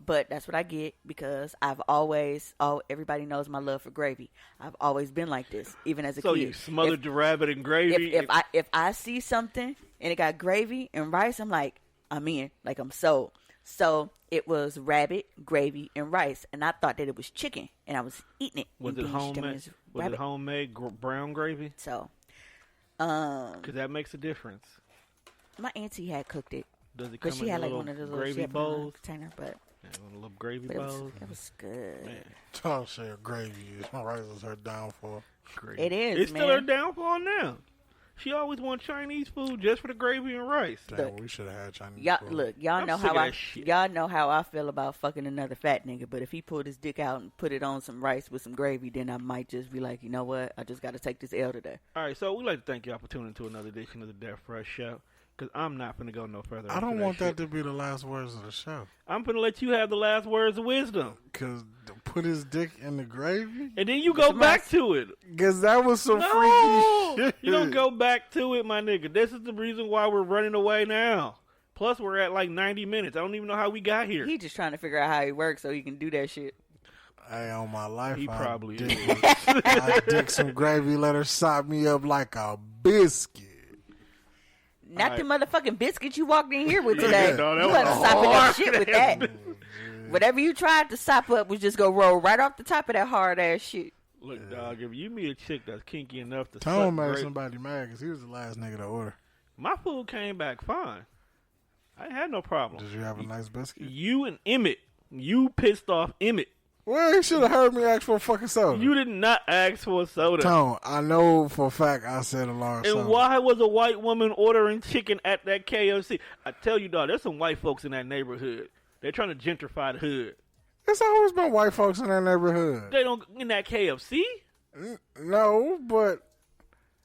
But that's what I get because I've always, everybody knows my love for gravy. I've always been like this, even as a So kid. you smothered the rabbit in gravy? If I see something and it got gravy and rice, I'm like, I'm in, like I'm sold. So it was rabbit, gravy, and rice, and I thought that it was chicken, and I was eating it. Was and it being homemade? stimulus Was rabbit. it homemade brown gravy? So, Because that makes a difference. my auntie had cooked it, Does it but come she in had like little one of those little gravy she had put it in a bowls? container, but Little gravy it bowls. was good. Man, Tom said gravy is rice is her downfall. gravy. It is, It's still man. her downfall now. She always want Chinese food just for the gravy and rice. Damn, Look. we should have had Chinese Y'all food. look, y'all I'm know sick how of I that shit. y'all know how I feel about fucking another fat nigga. But if he pulled his dick out and put it on some rice with some gravy, then I might just be like, you know what? I just got to take this L today. All right, so we'd like to thank y'all for tuning into another edition of the Death Fresh Show. Because I'm not going to go no further. I don't after want that shit. to be the last words of the show. I'm going to let you have the last words of wisdom. Because put his dick in the gravy? And then you go back to it. Because that was some No! freaky shit. You don't go back to it, my nigga. This is the reason why we're running away now. Plus, we're at like 90 minutes. I don't even know how we got here. He just trying to figure out how he works so he can do that shit. Hey, on my life, He probably is. I dick some gravy, let her sop me up like a biscuit. Not the motherfucking biscuits you walked in here with today. No, that You was had to sop it up shit with that. Mm-hmm. Whatever you tried to sop up was just go roll right off the top of that hard ass shit. Look, dog, if you meet a chick that's kinky enough to Tone suck made grape, somebody mad because he was the last nigga to order. my food came back fine. I had no problem. Did you have a nice biscuit? You and Emmett, you pissed off Emmett. Well, he should have heard me ask for a fucking soda. You did not ask for a soda. Tone, I know for a fact I said a large soda. And why was a white woman ordering chicken at that KFC? I tell you, dog, there's some white folks in that neighborhood. They're trying to gentrify the hood. It's always been white folks in that neighborhood. They don't in that KFC. No, but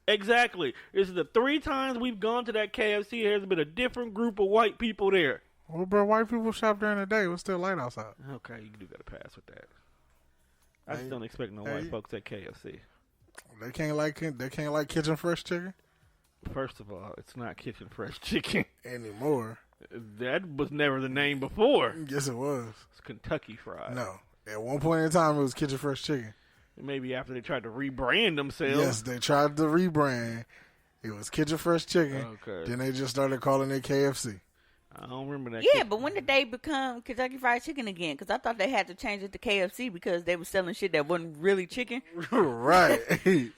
Exactly. This is the 3 times we've gone to that KFC. There's been a different group of white people there. well, bro, white people shop during the day. It was still light outside. Okay, you do got to pass with that. I just don't expect no white folks at KFC. They can't like Kitchen Fresh chicken First of all, it's not Kitchen Fresh Chicken. anymore. That was never the name before. Yes, it was. It's Kentucky Fried. No, at one point in time, it was Kitchen Fresh chicken. Maybe after they tried to rebrand themselves. Yes, they tried to rebrand. It was Kitchen Fresh chicken. Okay. Then they just started calling it KFC. I don't remember that. Yeah, but when did they become Kentucky Fried Chicken again? Because I thought they had to change it to KFC because they were selling shit that wasn't really chicken. Right.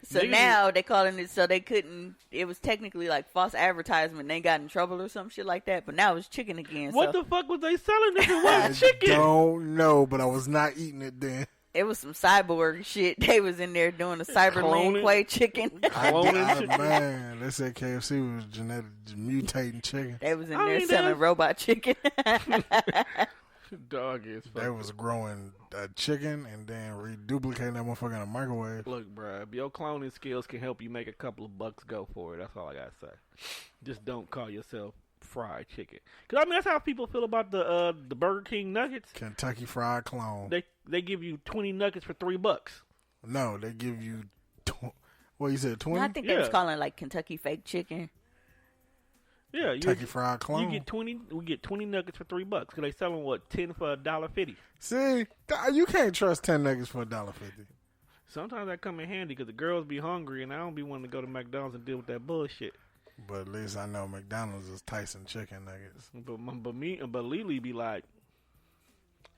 So Niggas- now they calling it so they couldn't. It was technically like false advertisement. They got in trouble or some shit like that. But now it's chicken again. What so the fuck was they selling if it I wasn't chicken? don't know, but I was not eating it then. it was some cyborg shit. They was in there doing a cyber Cloning. quay chicken. Man, they said KFC was genetic mutating chicken. They was in I there mean, selling that's- robot chicken. Dog is They fucking. was growing chicken and then reduplicating that motherfucker in a microwave. Look, bro, if your cloning skills can help you make a couple of bucks, go for it. That's all I gotta say. Just don't call yourself fried chicken. Cause I mean that's how people feel about the Burger King nuggets. Kentucky Fried Clone. They give you 20 nuggets for $3. No, they give you, what you said, 20? I think they was Yeah. calling it like Kentucky fake chicken. Yeah, Kentucky Fried Clone. You get 20. We get 20 nuggets for $3. Cause they selling what 10 for $1.50. See, you can't trust 10 nuggets for $1.50. Sometimes that come in handy because the girls be hungry and I don't be wanting to go to McDonald's and deal with that bullshit. But at least I know McDonald's is Tyson chicken nuggets. But Lily be like,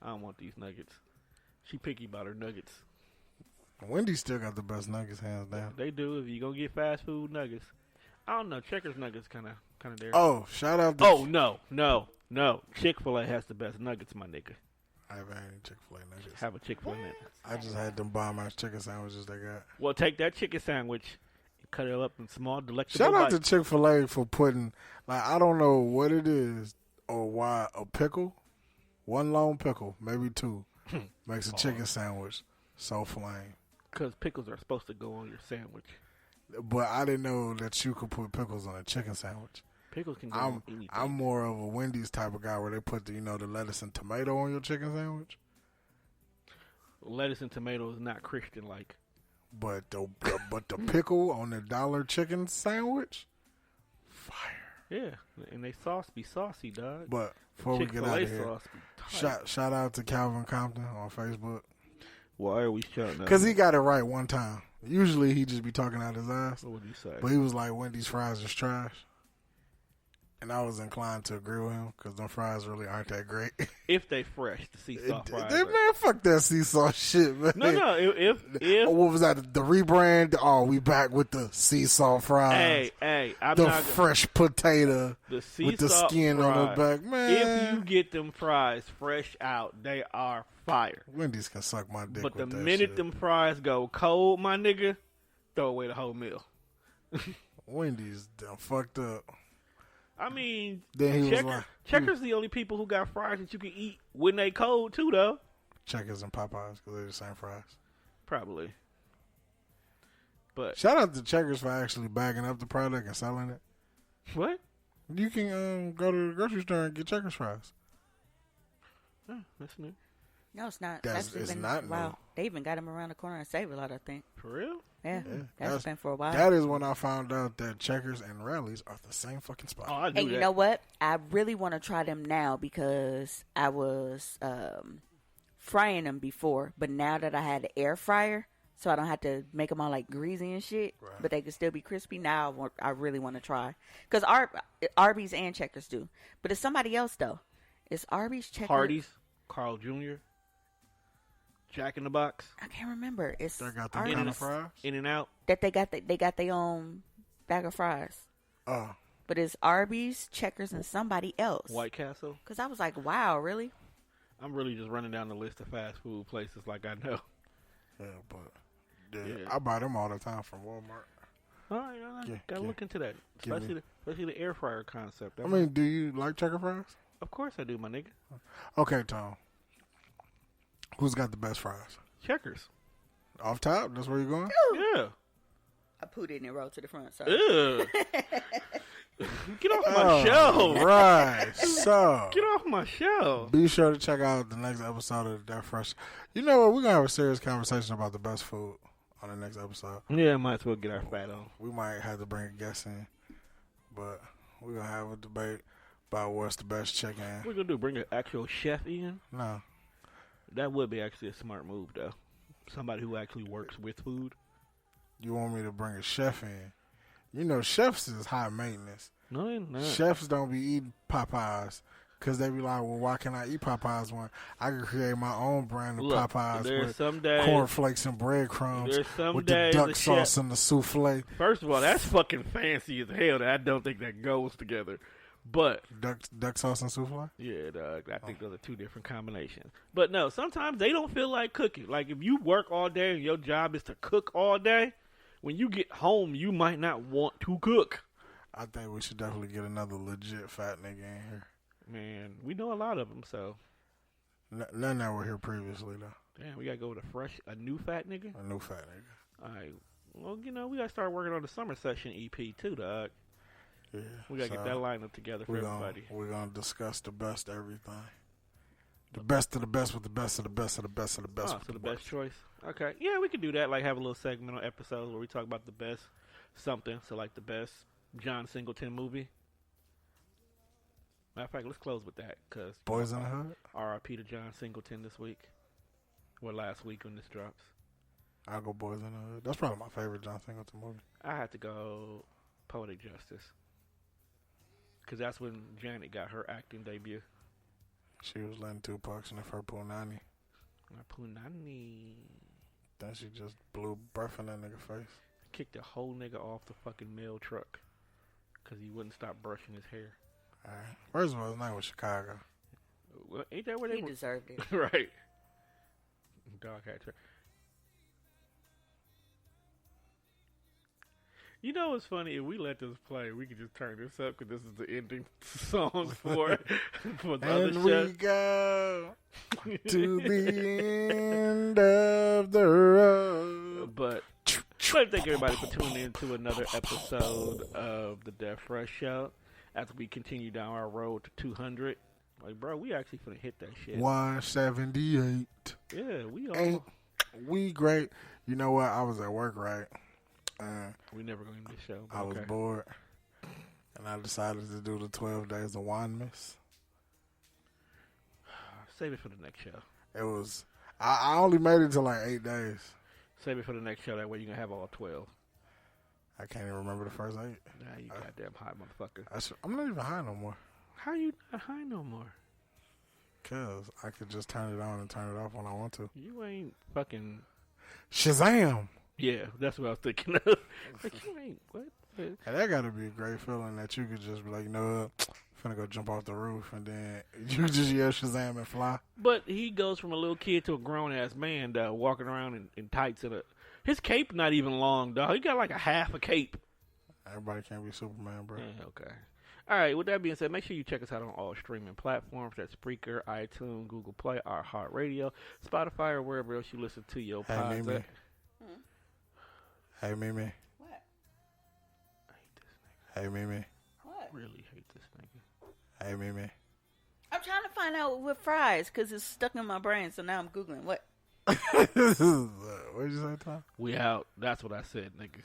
I don't want these nuggets. She picky about her nuggets. Wendy's still got the best nuggets, hands down. They do. If you gonna get fast food nuggets, I don't know. Checkers nuggets kind of there. Oh, shout out to... Oh no. Chick-fil-A has the best nuggets, my nigga. I haven't had any Chick-fil-A nuggets. Have a Chick-fil-A nugget. I just had them bomb-ass chicken sandwiches they got. Well, take that chicken sandwich, and cut it up in small, delectable Shout out to bites. Chick-fil-A for putting, like, I don't know what it is or why a pickle, one long pickle, maybe 2, makes a chicken sandwich so flame. Because pickles are supposed to go on your sandwich. But I didn't know that you could put pickles on a chicken sandwich. Pickles can go on anything. I'm more of a Wendy's type of guy where they put the lettuce and tomato on your chicken sandwich. Lettuce and tomato is not Christian-like. But the pickle on the dollar chicken sandwich, fire. Yeah, and they sauce be saucy, dog. But before we get Chick-fil-A out of here, sauce be tight. shout out to Calvin Compton on Facebook. Why are we shouting out? Because he got it right one time. Usually he just be talking out his ass. What would you say? But he was like, Wendy's fries is trash. And I was inclined to agree with him because them fries really aren't that great. If they fresh, the sea salt fries. Man, fuck that sea salt shit, man. No. If What was that? The rebrand? Oh, we back with the sea salt fries. hey, I'm the not fresh potato the sea with the salt skin on the fries. back. Man, If you get them fries fresh out, they are fire. Wendy's can suck my dick But the with that minute shit. them fries go cold, my nigga, throw away the whole meal. Wendy's done fucked up. I mean, Then he was like, Checkers the only people who got fries that you can eat when they cold too, though. Checkers and Popeyes because they're the same fries. Probably. But Shout out to Checkers for actually bagging up the product and selling it. what? You can go to the grocery store and get Checkers fries. Oh, that's new. No, it's not. It's not new. Wow. They even got them around the corner and Save a Lot, I think. For real? Yeah. That's been for a while. That is when I found out that Checkers and Rallies are the same fucking spot. Oh, I knew And you that. know what? I really want to try them now because I was frying them before. But now that I had the air fryer, so I don't have to make them all like greasy and shit, but they can still be crispy, now I really want to try. Because Arby's and Checkers do. But it's somebody else, though. It's Arby's, Checkers. Hardee's, Carl Jr., Jack in the Box. I can't remember. It's They got the Arby's. kind of fries? In and Out. That they got their own bag of fries. Oh. But it's Arby's, Checkers, and somebody else. White Castle. Because I was like, wow, really? I'm really just running down the list of fast food places like I know. Yeah, but I buy them all the time from Walmart. All right, gotta look into that. Especially the air fryer concept. I mean, do you like checker fries? Of course I do, my nigga. Okay, Tom. Who's got the best fries? Checkers. Off top? That's where you're going? Yeah. I put it in and rolled to the front. So. Ew. Get off my show. Right. So. Get off my show. Be sure to check out the next episode of That Fresh. You know what? We're going to have a serious conversation about the best food on the next episode. Yeah, might as well get our fat on. We might have to bring a guest in. But we're going to have a debate about what's the best chicken. What we going to do? Bring an actual chef in? No. That would be actually a smart move, though. Somebody who actually works with food. You want me to bring a chef in? You know, chefs is high maintenance. No, they're not. Chefs don't be eating Popeyes because they be like, well, why can't I eat Popeyes when I can create my own brand of Popeyes with cornflakes and breadcrumbs with the duck sauce and the souffle. First of all, that's fucking fancy as hell. I don't think that goes together. But duck sauce and souffle? Yeah, dog. I think those are two different combinations. But no, sometimes they don't feel like cooking. Like if you work all day and your job is to cook all day, when you get home, you might not want to cook. I think we should definitely get another legit fat nigga in here. Man, we know a lot of them, so. None that were here previously, though. Damn, we got to go with a new fat nigga? A new fat nigga. All right. Well, we got to start working on the summer session EP, too, dog. Yeah. We got to get that lineup together for everybody. We're going to discuss the best everything. The best of the best with the best of the best of the best of the best. So the best choice. Okay. Yeah, we could do that. Like have a little segment on episodes where we talk about the best something. So like the best John Singleton movie. Matter of fact, let's close with that. Cause Boys in the Hood? R.I.P. to John Singleton this week. Or last week when this drops. I'll go Boys in the Hood. That's probably my favorite John Singleton movie. I have to go Poetic Justice. Because that's when Janet got her acting debut. She was letting Tupac sniff her punani. Punani. Then she just blew breath in that nigga face. Kicked the whole nigga off the fucking mail truck. Because he wouldn't stop brushing his hair. Alright. First of all, his name was Chicago. Well, ain't that where they were? He deserved it. Right. Dog had to. You know what's funny? If we let this play, we can just turn this up because this is the ending song for the other show. And we go to the end of the road. But thank everybody for tuning in to another episode of the Death Fresh Show. As we continue down our road to 200. Like, bro, we actually finna hit that shit. 178. Yeah, we are. Ain't we great? You know what? I was at work, right? We never gonna end this show. I was bored, and I decided to do the 12 days of Wandmas. Save it for the next show. It was. I only made it to like 8 days. Save it for the next show. That way you can have all 12. I can't even remember the first 8. Nah, you goddamn high motherfucker. I'm not even high no more. How you not high no more? Because I could just turn it on and turn it off when I want to. You ain't fucking Shazam! Yeah, that's what I was thinking of. Like, you ain't, what? And that got to be a great feeling that you could just be like, you know what, I'm finna go jump off the roof, and then you just yell Shazam and fly. But he goes from a little kid to a grown-ass man, dog, walking around in tights. His cape not even long, dog. He got like a half a cape. Everybody can't be Superman, bro. Yeah, okay. All right, with that being said, make sure you check us out on all streaming platforms. That's Spreaker, iTunes, GooglePlay, iHeartradio, Spotify, or wherever else you listen to your pods. Mimi. Hey, Mimi. What? I hate this nigga. Hey, Mimi. What? I really hate this nigga. Hey, Mimi. I'm trying to find out with fries because it's stuck in my brain. So now I'm googling what. What did you say, Tom? We out. That's what I said, nigga.